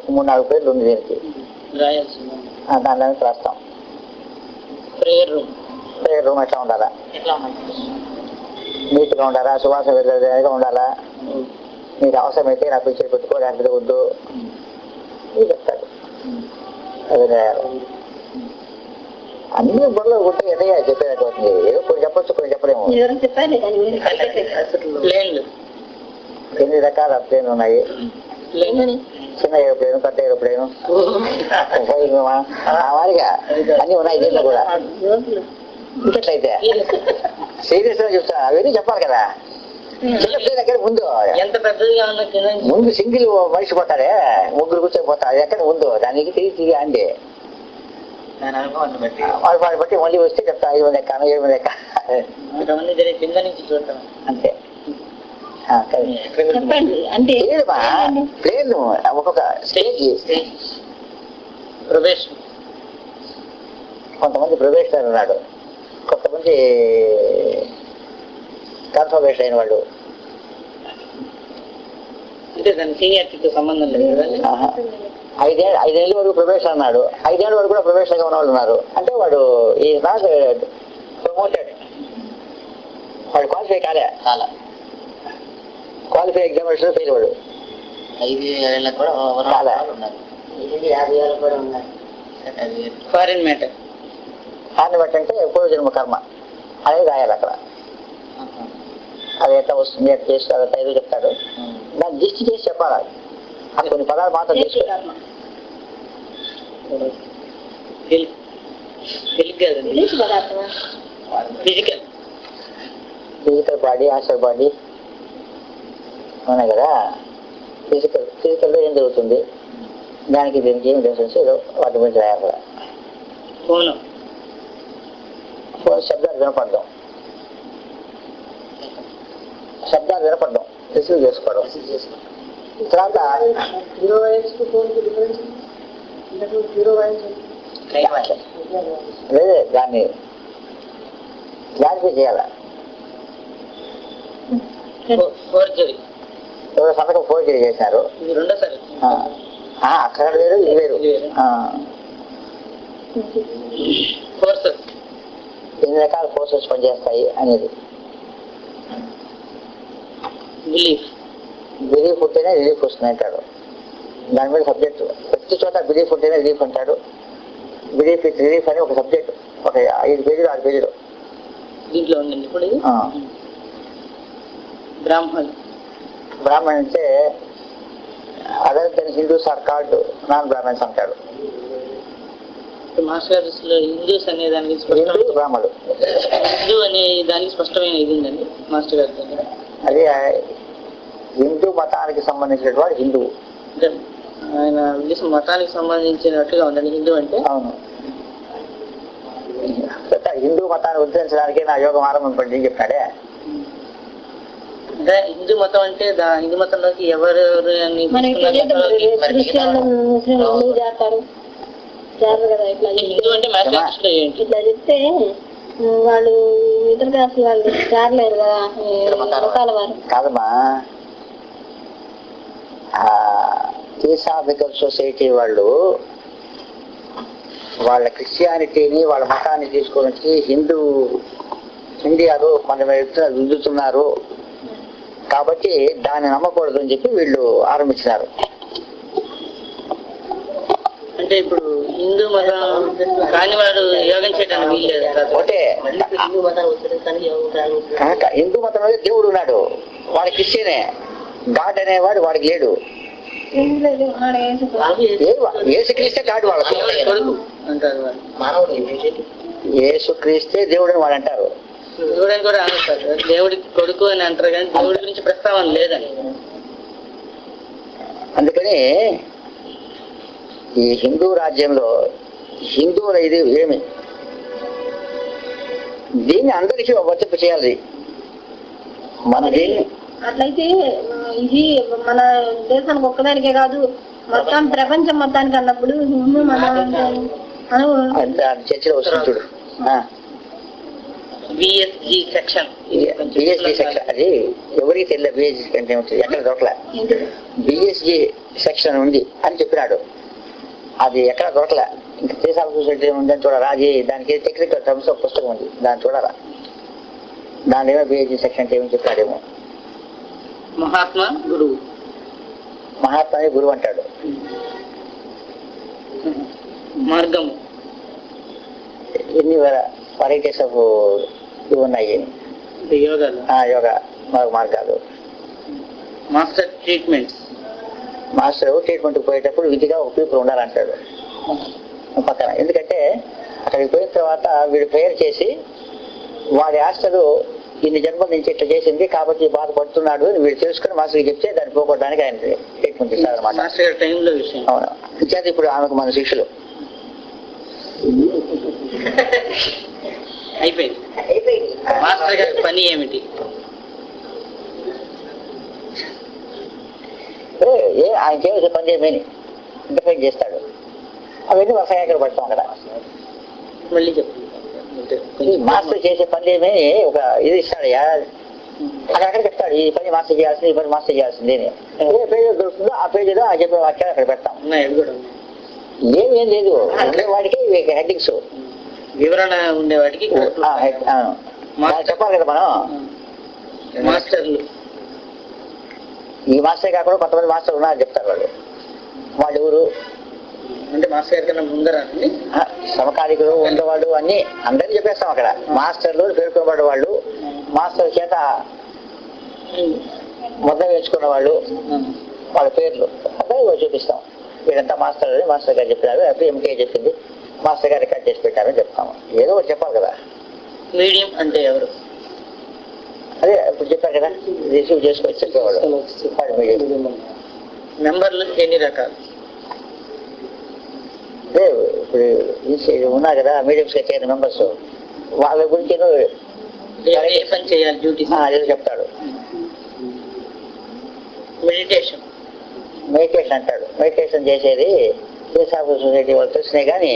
3-4 పేర్లు ఉంది దీనికి, దానిలో రాస్తాం. ప్రేయర్ రూమ్ ఎట్లా ఉండాలా, నీట్గా ఉండాలా, సువాసన వెళ్ళగా ఉండాలా, నీకు అవసరమైతే నా పిక్చర్ పెట్టుకో, లేకపోతే వద్దు చెప్తాడు. అదే అన్ని బుర్రలో ఉంటే ఎన్నయ్యా చెప్పేటటువంటి, ఏదో కొన్ని చెప్పొచ్చు కొన్ని చెప్పలేము. ఎన్ని రకాల ప్లేన్ ఉన్నాయి, చిన్న ఏరోప్లేను, పెద్ద ఏరోప్లేను, వారిగా అన్ని ఉన్నాయి దీంట్లో కూడా. ఇంకెట్లయితే సీరియస్ గా చెప్తా, అవన్నీ చెప్పాలి కదా. చిన్న ప్లేన్ ఎక్కడ ముందు, ఎంత పెద్దదిగా ముందు సింగిల్ మనిషి పోతాడే, 3 కూర్చొని పోతాడు, ఎక్కడ ముందు దానికి తిరిగి అండి దాని అనుభవాన్ని బట్టి వాడిని బట్టి మళ్ళీ వస్తే చెప్తా 5 మంది ఎక్కాను 7 మంది ఎక్కా కొంతమంది జరిగే కింద నుంచి చూడటం అంతే. చెప్పండి అంటే ప్లేన్ ఒక్కొక్క స్టేజ్ ప్రొబేషన్, కొంతమంది ప్రొబేషనర్ ఉన్నాడు, కొంతమంది కన్ఫర్మేషన్ అయిన వాళ్ళు. అంటే దాని సీనియారిటీతో సంబంధం లేదు కదండి. 5 ఏళ్ళ వరకు ప్రొబేషన్ అన్నాడు, 5 ఏళ్ళ వరకు కూడా ప్రొబేషన్గా ఉన్న వాళ్ళు ఉన్నారు. అంటే వాడు ఈ నాట్ ప్రమోటెడ్, వాడు క్వాలిఫై కాలే, క్వాలిఫై ఎగ్జామినేషన్ ఫెయిల్ వాడు. 5 ఏళ్ళకు కూడా కాలే, 50 ఏళ్ళు కూడా ఉన్నాయి. ఫారిన్ మ్యాటర్ ఆర్నమెంట్ అంటే పూర్వజన్మ కర్మ అనేది రాయాలి అక్కడ. అది ఎట్లా వస్తుంది ఎట్లా చేస్తారు అట్లా ఏదో చెప్తాడు, దాన్ని లిస్ట్ చేసి చెప్పాలి. అది కొన్ని పదాలు మాత్రం తీసుకుంటారు. ఫిజికల్ బాడీ, ఆస్ట్రల్ బాడీ ఉన్నాయి కదా. ఫిజికల్లో ఏం జరుగుతుంది, దానికి దీనికి ఏం డిఫరెన్స్, ఏదో వాటి గురించి రాయాలి కదా. ఫోన్ శబ్దాలు వినపడడం, రిసీవ్ చేసుకోవడం. తర్వాత లేదే దాన్ని క్లారిఫై చేయాల. ఎవరో సంతకం ఫోర్జరీ చేశారు, అక్కడ వేరు ఇది వేరు. ఎన్ని రకాల ఫోర్సెస్ పనిచేస్తాయి అనేది. బిలీఫ్ ఉంటేనే రిలీఫ్ వస్తుంది అంటాడు. దాని మీద సబ్జెక్ట్ ప్రతి చోట బిలీఫ్ ఉంటేనే రిలీఫ్ అంటాడు. బిలీఫ్ విత్ రిలీఫ్ అని ఒక సబ్జెక్ట్, ఒక 5 పేజీలు 6 పేజీలు దీంట్లో ఉందండి. ఇప్పుడు బ్రాహ్మణ్ అంటే other than Hindus are called non Brahmins అంటాడు. మాస్టర్స్ లో హిందూస్ అనే దానికి బ్రాహ్మణుడు, హిందూ అనే దానికి స్పష్టమైన ఇది ఉందండి మాస్టర్ గారి దగ్గర. అది హిందూ మతానికి సంబంధించిన వాడు హిందువు. ఆయన ఉద్దేశం మతానికి సంబంధించినట్టుగా ఉందండి హిందూ అంటే. అవును, హిందూ మతాన్ని ఉద్ధరించడానికి నా యోగం ఆరంభింపండి అని చెప్పాడే. హిందూ మతం అంటే హిందూ మతంలోకి ఎవరు ఇట్లా చెప్తే వాళ్ళు ఇతర కాస్త వాళ్ళు చేరలేరు కదా మతాల వారు. కాదమ్మా, థియోసాఫికల్ సొసైటీ వాళ్ళు వాళ్ళ క్రిస్టియానిటీని వాళ్ళ మతాన్ని తీసుకోవడానికి ఇండియాలో మన రుద్దుతున్నారు కాబట్టి దాన్ని నమ్మకూడదు అని చెప్పి వీళ్ళు ఆరంభించినారు. అంటే ఇప్పుడు హిందూ మతం కాని వాడు యోగం చేయడానికి వీల్లేదు. ఒకటే హిందూ మతంలో దేవుడు ఉన్నాడు, వాడు క్రిస్టియనే. గాడ్ అనేవాడు వాడికి లేడు. యేసుక్రీస్తే గాడ్ వాళ్ళకు, యేసుక్రీస్తే దేవుడు అని వాడు అంటారు. దేవుడు అని కూడా అంటారు, దేవుడికి కొడుకు అని అంటారు కానీ దేవుడి గురించి ప్రస్తావన లేదని. అందుకని ఈ హిందూ రాజ్యంలో హిందువుల ఇది ఏమి, దీన్ని అందరికీ వర్తింప చేయాలి. మన దీన్ని అట్లయితే ఇది మన దేశానికి ఒక్కదానికే కాదు మొత్తం ప్రపంచం మొత్తానికి అన్నప్పుడు హిందూ మతం చర్చలో వస్తుంది చూడు. బిఎస్జి సెక్షన్ అది ఎవరికి తెలియదు. బిఎస్జి అంటే ఎక్కడ దొరకలే. బిఎస్జి సెక్షన్ ఉంది అని చెప్పినాడు, అది ఎక్కడ దొరకలే. ఇంకా థియోసాఫికల్ సొసైటీ ఉందని చూడాలి. అది దానికి టెక్నికల్ టర్మ్స్ ఒక పుస్తకం ఉంది, దాన్ని చూడాలా. దాని ఏమో బిఎస్జి సెక్షన్ అంటే ఏమని చెప్పాడేమో. మహాత్మా గురువు, మహాత్మాని గురువు అంటాడు. మార్గము ఎన్ని వెరైటీస్ ఆఫ్ ఇవి ఉన్నాయి యోగా మార్గాలు. మాస్టర్ ట్రీట్మెంట్, మాస్టర్ ట్రీట్మెంట్ పోయేటప్పుడు విధిగా ఒక పీపుల్ ఉండాలంటాడు పక్కన. ఎందుకంటే అక్కడికి పోయిన తర్వాత వీడు ప్రేయర్ చేసి వాడి ఆస్టలు ఇన్ని జన్మల నుంచి ఇట్లా చేసింది కాబట్టి బాధపడుతున్నాడు అని వీడు తెలుసుకుని మాస్టర్కి చెప్తే దాన్ని పోగొట్టడానికి ఆయన ట్రీట్మెంట్ ఇస్తారనమాట. అవును, ఇప్పుడు ఆమెకు మన శిష్యులు అయిపోయింది. అయిపోయింది. మాస్టర్ గారి పని ఏమిటి? ఆయన చేయవలసిన పని ఏమని డిఫైన్ చేస్తాడు. అవన్నీ వరుసగా ఇక్కడ పడతాం అక్కడ. మళ్ళీ చెప్పు. మాస్టర్ చేసే పని ఏమని ఒక ఇది ఇస్తాడయ్యా, అక్కడక్కడ చెప్తాడు ఈ పని మాస్టర్ చేయాల్సింది, ఈ పని మాస్టర్ చేయాల్సింది అని. ఏ పేజీ దొరుకుతుందో ఆ పేజీలో ఆ చెప్పిన వాక్యాలు అక్కడ పెడతాం. ఏం లేదు, వాడికి హెడ్డింగ్స్ వివరణ ఉండేవాడికి చెప్పాలి కదా మనం. మాస్టర్లు ఈ మాస్టర్ కాకుండా కొంతమంది మాస్టర్ ఉన్నారని చెప్తారు వాళ్ళు. వాళ్ళు ఎవరు అంటే మాస్టర్ గారి కన్నా ముందర సమకాలికులు ఉండేవాళ్ళు అన్ని అందరికీ చెప్పేస్తాం అక్కడ. మాస్టర్లు పేర్కొనబడే వాళ్ళు, మాస్టర్ చేత ముద్ర వేసుకున్న వాళ్ళు, వాళ్ళ పేర్లు అందరూ చూపిస్తాం. వీళ్ళంతా మాస్టర్ అని మాస్టర్ గారు చెప్పినారు, అప్పుడు ఎంకే చెప్పింది, మాస్టర్ గారు రికార్డ్ చేసి పెట్టారని చెప్తాము. ఏదో ఒకటి చెప్పాలి కదా. మీడియం అంటే ఎవరు? అదే ఇప్పుడు చెప్పారు కదా, రిసీవ్ చేసుకొని చెప్పేవాడు. మెంబర్లు ఎన్ని రకాలు? అదే ఇప్పుడు ఉన్నారు కదా మీడియంస్ గా చేరిన మెంబర్స్, వాళ్ళ గురించి ఏ పని చేయాలి, డ్యూటీ అదే చెప్తాడు. మెడిటేషన్ అంటాడు. మెడిటేషన్ చేసేది థియోసాఫికల్ సొసైటీ వాళ్ళు తెలిసినాయి కానీ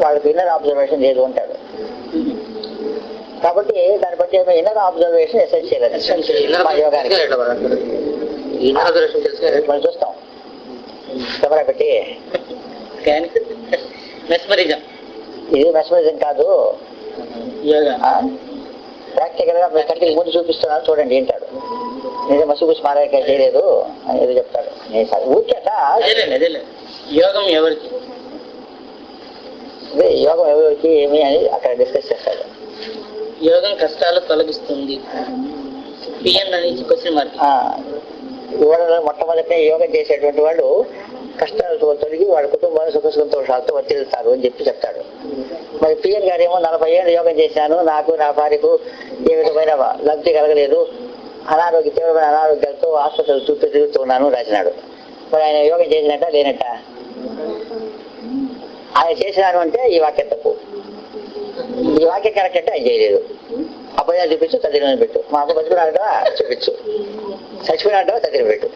వాళ్ళకి ఇన్నర్ అబ్జర్వేషన్ లేదు అంటాడు. కాబట్టి దాన్ని బట్టి ఇన్నర్ అబ్జర్వేషన్ ఎసెన్షియల్ యోగానికి. మనం చూస్తాం కెమెరా పెట్టి. మెస్మరిజం ఇది మెస్మరిజం కాదు, ప్రాక్టికల్ గా కంటికి ముందు చూపిస్తున్నాను చూడండి అంటాడు. నేనే మసూపు స్మారక చేయలేదు అని ఏదో చెప్తాడు. ఊరికేట యోగం ఎవరికి? అదే యోగం ఎవరికి ఏమి అని అక్కడ డిస్కస్ చేస్తాడు. యోగం కష్టాలు తొలగిస్తుంది. పిఎన్ అని క్వశ్చన్ మార్క్. మొట్టమొదటి యోగం చేసేటువంటి వాళ్ళు కష్టాలతో తొలగి వాళ్ళ కుటుంబాన్ని సుఖ సంతోషాలతో వర్తిల్లుతారు అని చెప్తాడు. మరి పిఎన్ గారేమో 40 ఏళ్ళు యోగం చేశాను, నాకు నా భార్యకు ఏ విధమైన లబ్ధి కలగలేదు, తీవ్రమైన అనారోగ్యాలతో ఆసుపత్రులు చుట్టూ తిరుగుతున్నాను రాసినాడు. మరి ఆయన యోగం చేసినట్ట లేనట్ట? ఆయన చేసినాను అంటే ఈ వాక్యం తప్పు, ఈ వాక్యం కరెక్ట్ అంటే ఆయన చేయలేదు. అబ్బాయి చూపించు, తదిన పెట్టు. మా అబ్బాయి బతుకున్నాడో చూపించు, చచ్చిపోయినాడో తదిన పెట్టు.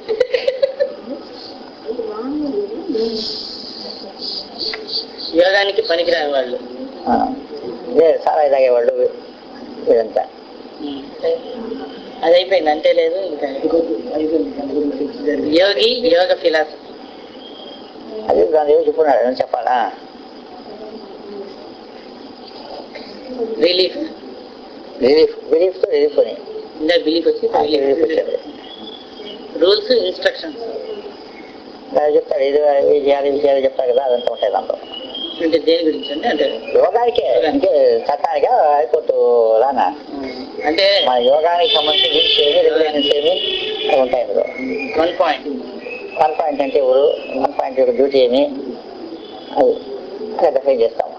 యోగానికి పనికిరాని వాళ్ళు సారా తాగేవాళ్ళు ఇదంతా. అది అయిపోయింది అంటే లేదు. ఇంకా యోగి యోగ ఫిలాసఫీ అది దాని ఏదో చెప్పున్నాడు అని చెప్పాలా? రిలీఫ్ తో రిలీఫ్ అని బిలీఫ్ వచ్చి రూల్స్ ఇన్స్ట్రక్షన్స్ చెప్తాడు. ఇది చేయాలి ఇది చేయాలి చెప్తారు కదా, అదంతా ఉంటాయి దాంట్లో. అంటే దేని గురించి అండి? అంటే యోగానికే అంటే చట్టానిగా అయిపోతూ రానా అంటే మన యోగానికి సంబంధించి రూల్స్ ఏమి రెగ్యులేషన్స్ ఏమి ఉంటాయి అందులో. 1 పాయింట్ అంటే ఎవరు, 1 పాయింట్ యొక్క డ్యూటీ ఏమి అది అలా డిఫైన్ చేస్తాము.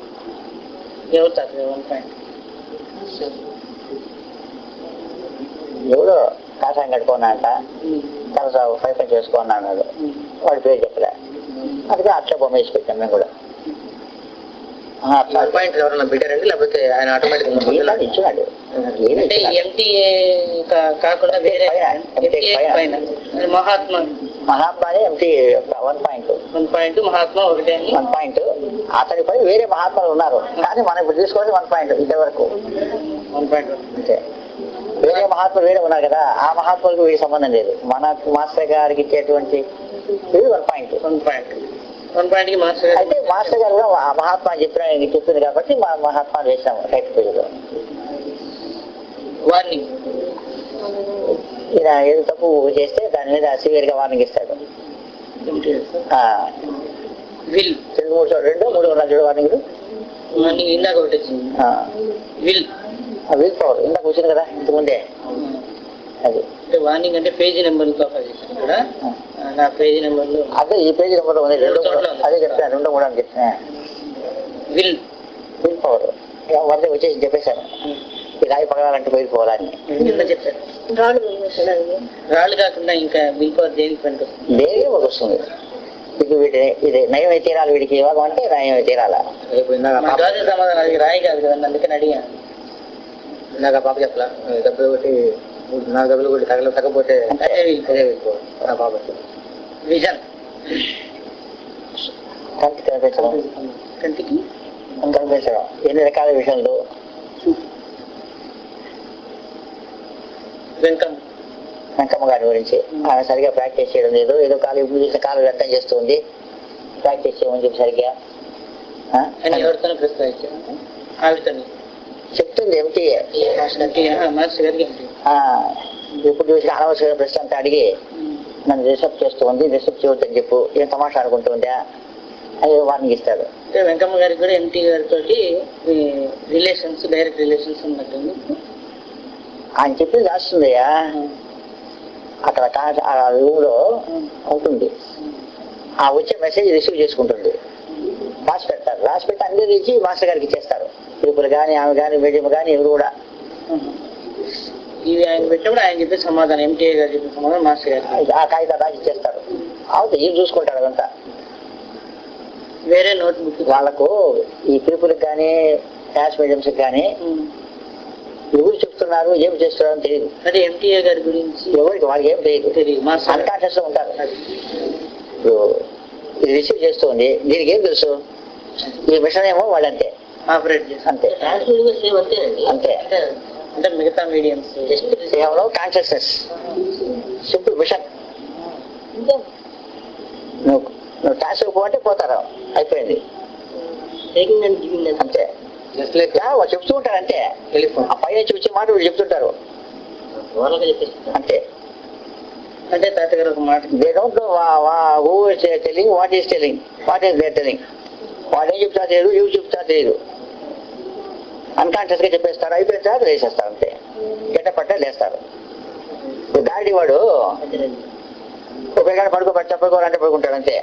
ఎవరు సార్ 1 పాయింట్? ఎవడో కాషాయం కట్టుకున్నాంట, తలసా 5 చేసుకున్నా అన్నాడు. వాడి పేరు చెప్పలే, అందుకే అట్లా బొమ్మ వేసి పెట్టాం మేము కూడా. పాయింట్ ఎవరన్నా పెట్టారండి, లేకపోతే ఆయన ఆటోమేటిక్ ఇచ్చినాడు. అంటే ఎంటీఏ కాకుండా వేరే మహాత్మానే ఎంటీ 1 పాయింట్ మహాత్మా ఒకటే 1 పాయింట్. అతని పై వేరే మహాత్మాలు ఉన్నారు కానీ మనం ఇప్పుడు తీసుకోవాలి 1 పాయింట్ ఇంతవరకు 1 పాయింట్ అంతే. వేరే మహాత్ములు వేరే ఉన్నారు కదా, ఆ మహాత్ములకు వీరికి సంబంధం లేదు. మన మాస్టర్ గారికి ఇచ్చేటువంటి 1 పాయింట్. 1 పాయింట్ కి మాస్టర్ అయితే మాస్టర్ గారు కూడా మహాత్మా చెప్తుంది కాబట్టి మా మహాత్మా వేసాము రైట్ పేజీలో. వార్నింగ్, ఈయన ఏదో తప్పు చేస్తే దాని మీద సివియర్ గా వార్నింగ్ ఇస్తాడు. 2-3 ఉన్నాయి చూడు వార్నింగ్. ఇందాక ఒకటి వచ్చింది విల్ పవర్, ఇందాక వచ్చింది కదా ఇంతకుముందే. అది వార్నింగ్ అంటే పేజీ నెంబర్ కూడా నా పేజీ నెంబర్లు అదే ఈ పేజీ నెంబర్ ఉంది. అదే చెప్తాను 2-3 అని చెప్తున్నా. విల్ పవర్ వరద వచ్చేసి చెప్పేశాను. ఈ రాయి పగలాలంటే పోయిపోవాలని చెప్పారు. రాళ్ళు కాకుండా ఇంకా విల్ పవర్ దేనికి పనికి దేనికి వస్తుంది? ఇది నయమై తీరాలి వీడికి యోగం అంటే నయమై తీరాల. సమాధానం అది రాయి కాదు కదండి, అందుకని అడిగాను. ఇందాక పాప చెప్పలా డబ్బులు కొట్టి 4 డబ్బులు కొట్టి తగ్గపోతే పాప విజన్ కంటికి కనిపించడం, కంటికి కనిపించడం ఎన్ని రకాల విషయంలో. వెంకమ్మ గారి గురించి ఆమె సరిగా ప్రాక్టీస్ చేయడం లేదు, ఏదో కాలు ఇప్పుడు చూసిన కాలు వ్యర్థం చేస్తుంది, ప్రాక్టీస్ చేయమని చెప్పి సరిగ్గా చెప్తుంది. ఎంటీఏ ఇప్పుడు చూసిన అనవసరమైన ప్రశ్న అంతా అడిగి నన్ను డిస్టర్బ్ చేస్తుంది, డిస్టర్బ్ చేయొద్దని చెప్పు, ఏం తమాషా అనుకుంటుందా అని వార్నింగ్ ఇస్తాడు. వెంకమ్మ గారికి కూడా ఎంటీ గారితో రిలేషన్స్, డైరెక్ట్ రిలేషన్స్ ఉన్నట్టుంది. ఆయన చెప్పింది రాస్తుందయ్యా, అక్కడ ఆ రూమ్ లో ఉంటుంది, ఆ వచ్చే మెసేజ్ రిసీవ్ చేసుకుంటుంది, రాసి పెడతారు. రాసి పెట్టి అందరూ ఇచ్చి మాస్టర్ గారికి ఇచ్చేస్తారు. గ్రూపులు కానీ ఆమె కానీ మీడియం కానీ ఎవరు కూడా. ఇవి ఆయన పెట్టినప్పుడు ఆయన చెప్పే సమాధానం, ఎంటీఏ గారు చెప్పిన సమాధానం మాస్టర్ గారు ఆ కాగితం రాసి ఇచ్చేస్తారు. అవుతుంది, ఏం చూసుకుంటాడు అదంతా. వేరే నోట్ బుక్ వాళ్ళకు ఈ పీపుల్కి కానీ క్లాస్ మీడియంస్ కానీ ఎవరు చెప్తున్నారు ఏం చేస్తున్నారు అని తెలియదు. అదే ఎంటీఏ గారి గురించి ఎవరికి వాళ్ళకి ఏం తెలియదు, అన్కాన్షియస్ లో ఉంటారు. ఇప్పుడు ఇది రిసీవ్ చేస్తుంది, దీనికి ఏం తెలుసు, ఈ మిషన్ ఏమో వాళ్ళంతే ఆపరేట్ చేస్తారు, అంతే అంతే. అంటే మిగతా మీడియంస్ కేవలం కాన్షియస్నెస్, సింపుల్ మిషన్. నువ్వు ట్రాన్స్ పోవంటే పోతారు, అయిపోయింది అంతే. వాళ్ళు చెప్తూ ఉంటారు అంతే, ఆ పై నుంచి వచ్చే మాట వీళ్ళు చెప్తుంటారు అంతే. అంటే తాతగారు ఒక మాట, they don't know who is telling, what is telling, what is their telling. వాడు ఏం చెప్తా తెలియదు, ఇవి చెప్తా తెలియదు, అన్కాన్షియస్ గా చెప్పేస్తారు, అయిపోయిన తర్వాత వేసేస్తారు అంతే, గడ్డ పట్ట లేస్తారు. దాడి వాడు ఉపయోగాన్ని పడుకోవాలంటే పడుకుంటాడు అంతే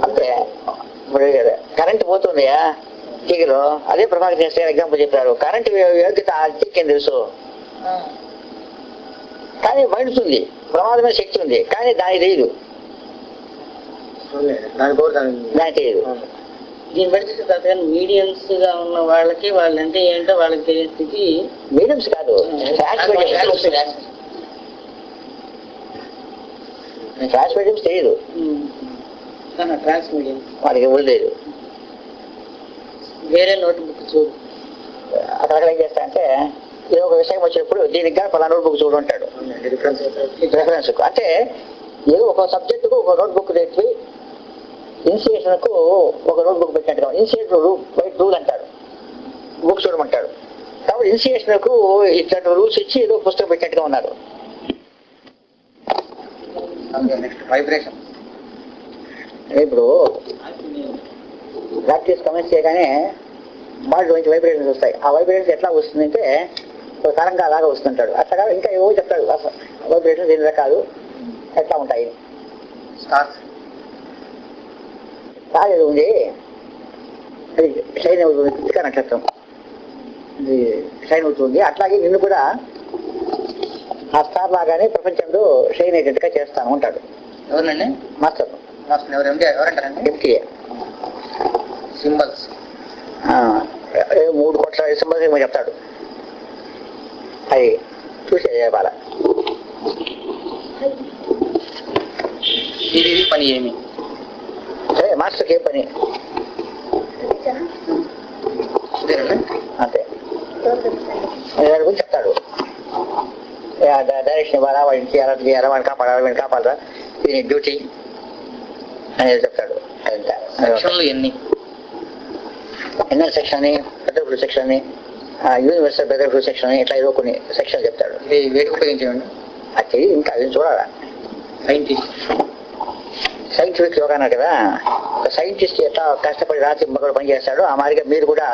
అంతే. ఇప్పుడు కరెంట్ పోతుందియా తీగలో, అదే ప్రభాకర్ చేస్తే ఎగ్జాంపుల్ చెప్పారు. కరెంట్ యోగ్యత తీకేం తెలుసు, కానీ మండుతుంది, ప్రమాదమైన శక్తి ఉంది, కానీ దానికి తెలియదు, దానికి తెలియదు. దీన్ని బట్టి తాతగారు మీడియంస్ గా ఉన్న వాళ్ళకి వాళ్ళంటే ఏంటో వాళ్ళకి తెలియని స్థితి. మీడియంస్ కాదు, క్లాస్ మీడియంస్ తెలియదు, ట్రాన్స్ మీడియం వాళ్ళకి ఎవరు లేదు. వేరే నోట్ బుక్ చూడు, అక్కడ ఏం చేస్తా అంటే ఏదో ఒక విషయం వచ్చినప్పుడు దీనికి కానీ పలా నోట్ బుక్ చూడంటాడు రిఫరెన్స్. అంటే ఏదో ఒక సబ్జెక్ట్ కు ఒక నోట్ బుక్ తెచ్చి ఇన్స్టిట్యూషన్ కు ఒక నోట్ బుక్ పెట్టినట్టుగా ఇన్స్టిట్యూట్ వైట్ రూల్ అంటాడు, బుక్ చూడమంటాడు. కాబట్టి ఇన్స్టిట్యూషన్ కు ఇట్లాంటి రూల్స్ ఇచ్చి ఏదో పుస్తకం పెట్టినట్టుగా ఉన్నారు. వైబ్రేషన్ ఇప్పుడు ప్రాక్టీస్ కమెంట్స్ చేయగానే బాడీ నుంచి వైబ్రేషన్స్ వస్తాయి. ఆ వైబ్రేషన్స్ ఎట్లా వస్తుందంటే ఒక తరంగా అలాగా వస్తుంటాడు. అట్లా ఇంకా ఏవో చెప్తాడు, వైబ్రేషన్స్ ఎన్ని రకాలు ఎట్లా ఉంటాయి. స్టార్ ఏదో ఉంది, అది షైన్ అవుతుంది, కృతికా నక్షత్రం ఇది షైన్ అవుతుంది. అట్లాగే నిన్ను కూడా ఆ స్టార్ లాగానే ప్రపంచంలో షైన్ అయ్యేటట్టుగా చేస్తాను ఉంటాడు. ఎవరండి మాస్టర్? ఎవరంటారండి? ఎంటీఏ సింబల్స్ 3 కోట్ల సింబల్స్ ఏమో చెప్తాడు, అది చూసే చెప్పాల. ఇది పని ఏమి సరే, మాస్టర్కి ఏం పని అంతే, దాని గురించి చెప్తాడు. డైరెక్షన్ ఇవ్వాలా, వాడిని చేయాలా, చేయాలా, వాడిని కాపాడాలా, వీడిని కాపాడాలా, దీని డ్యూటీ అనేది చెప్తాడు. అదంతా సెక్షన్లు ఎన్ని ఎన్ఎల్ సెక్షన్ అని, బెదర్ఫుల్ సెక్షన్ అని, యూనివర్సల్ బెదర్ఫుల్ సెక్షన్ అని, ఇట్లా ఏదో కొన్ని సెక్షన్ చెప్తాడు. వేటికి ఉపయోగించండి అది ఇంకా అది చూడాలా. సైంటిఫిక్ యోగా అన్నారు కదా, ఒక సైంటిస్ట్ ఎట్లా కష్టపడి రాత్రి మగడు పనిచేస్తాడో ఆ మాదిరిగా మీరు కూడా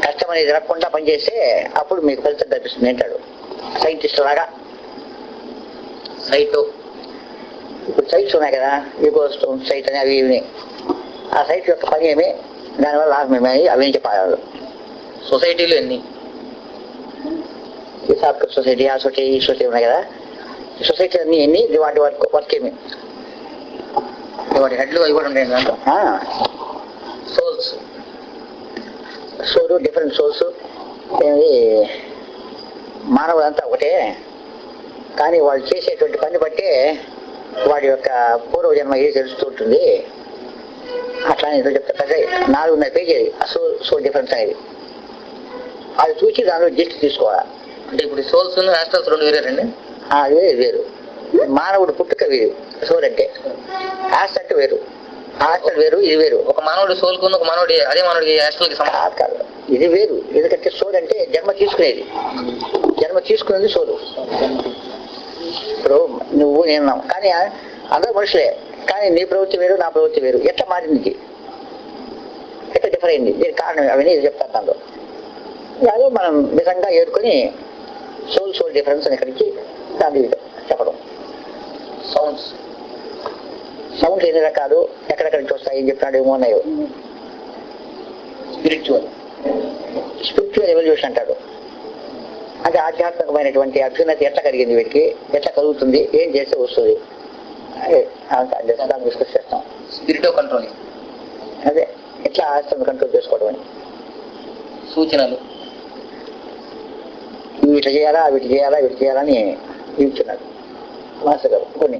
కష్టం అనేది జరగకుండా పనిచేస్తే అప్పుడు మీకు ఫలితం కనిపిస్తుంది అంటాడు. సైంటిస్ట్ లాగా సైట్, ఇప్పుడు సైట్స్ ఉన్నాయి కదా, ఈకోస్టోన్ సైట్ అని అవి ఇవి, ఆ సైట్ యొక్క పని ఏమి, దానివల్ల లాభం ఏమి, అవి చెప్పాలి. సొసైటీలు ఎన్ని, సొసైటీ, ఆ సొసైటీ, ఈ సొసైటీ ఉన్నాయి కదా, సొసైటీ అన్ని ఎన్ని వాటి వర్క్ ఏమి వాటి హెడ్లు అవి కూడా ఉంటాయి దాంట్లో. సోల్స్ సోలు డిఫరెంట్ సోల్స్ మానవులంతా ఒకటే, కానీ వాళ్ళు చేసేటువంటి పని బట్టే వాడి యొక్క పూర్వజన్మ ఏది తెలుస్తుంటుంది. అట్లా నేను చెప్తా 4.5 పేజీ సోల్ డిఫరెన్స్ అనేది. అది చూసి దానిలో జిస్ట్ తీసుకోవాలా. అంటే ఇప్పుడు సోల్స్ యాస్ట్రల్స్ రెండు వేరేనండి. అది వేరు. మానవుడు పుట్టుక వేరు సోల్ అంటే, యాస్ట్రల్ అంటే వేరు. యాస్ట్రల్ వేరు, ఇది వేరు. ఒక మానవుడి సోల్ కు ఒక మానవుడి అదే మానవుడికి యాస్ట్రల్ కి సంబంధం కాదు, ఇది వేరు. ఎందుకంటే సోల్ అంటే జన్మ తీసుకునేది, జన్మ తీసుకునేది సోలు. ఇప్పుడు నువ్వు నేను కానీ అందరూ మనుషులే, కానీ నీ ప్రవృత్తి వేరు, నా ప్రవృత్తి వేరు. ఎట్లా మారింది, ఎట్లా డిఫర్ అయింది, దీనికి కారణం అవన్నీ ఇది చెప్తాను. దాంట్లో అదే మనం నిజంగా ఏడుకొని సోల్ డిఫరెన్స్ అని ఇక్కడికి దాన్ని చెప్పడం. సౌండ్స్ ఎన్ని రకాలు, ఎక్కడెక్కడి నుంచి వస్తాయి, ఏం చెప్తున్నాడు, ఏమో ఉన్నాయో. స్పిరిచువల్ ఎవల్యూషన్ అంటాడు. అంటే ఆధ్యాత్మికమైనటువంటి అభ్యున్నతి ఎట్లా కలిగింది, వీటికి ఎట్లా కలుగుతుంది, ఏం చేస్తే వస్తుంది, దాన్ని డిస్కస్ చేస్తాం. స్పిరిట్ ఆఫ్ కంట్రోలింగ్, అదే ఎట్లా ఆస్తిని కంట్రోల్ చేసుకోవడం అని సూచనలు. వీటి చేయాలా వీటి చేయాలని ఇచ్చున్నాడు మాస్టర్ గారు కొన్ని.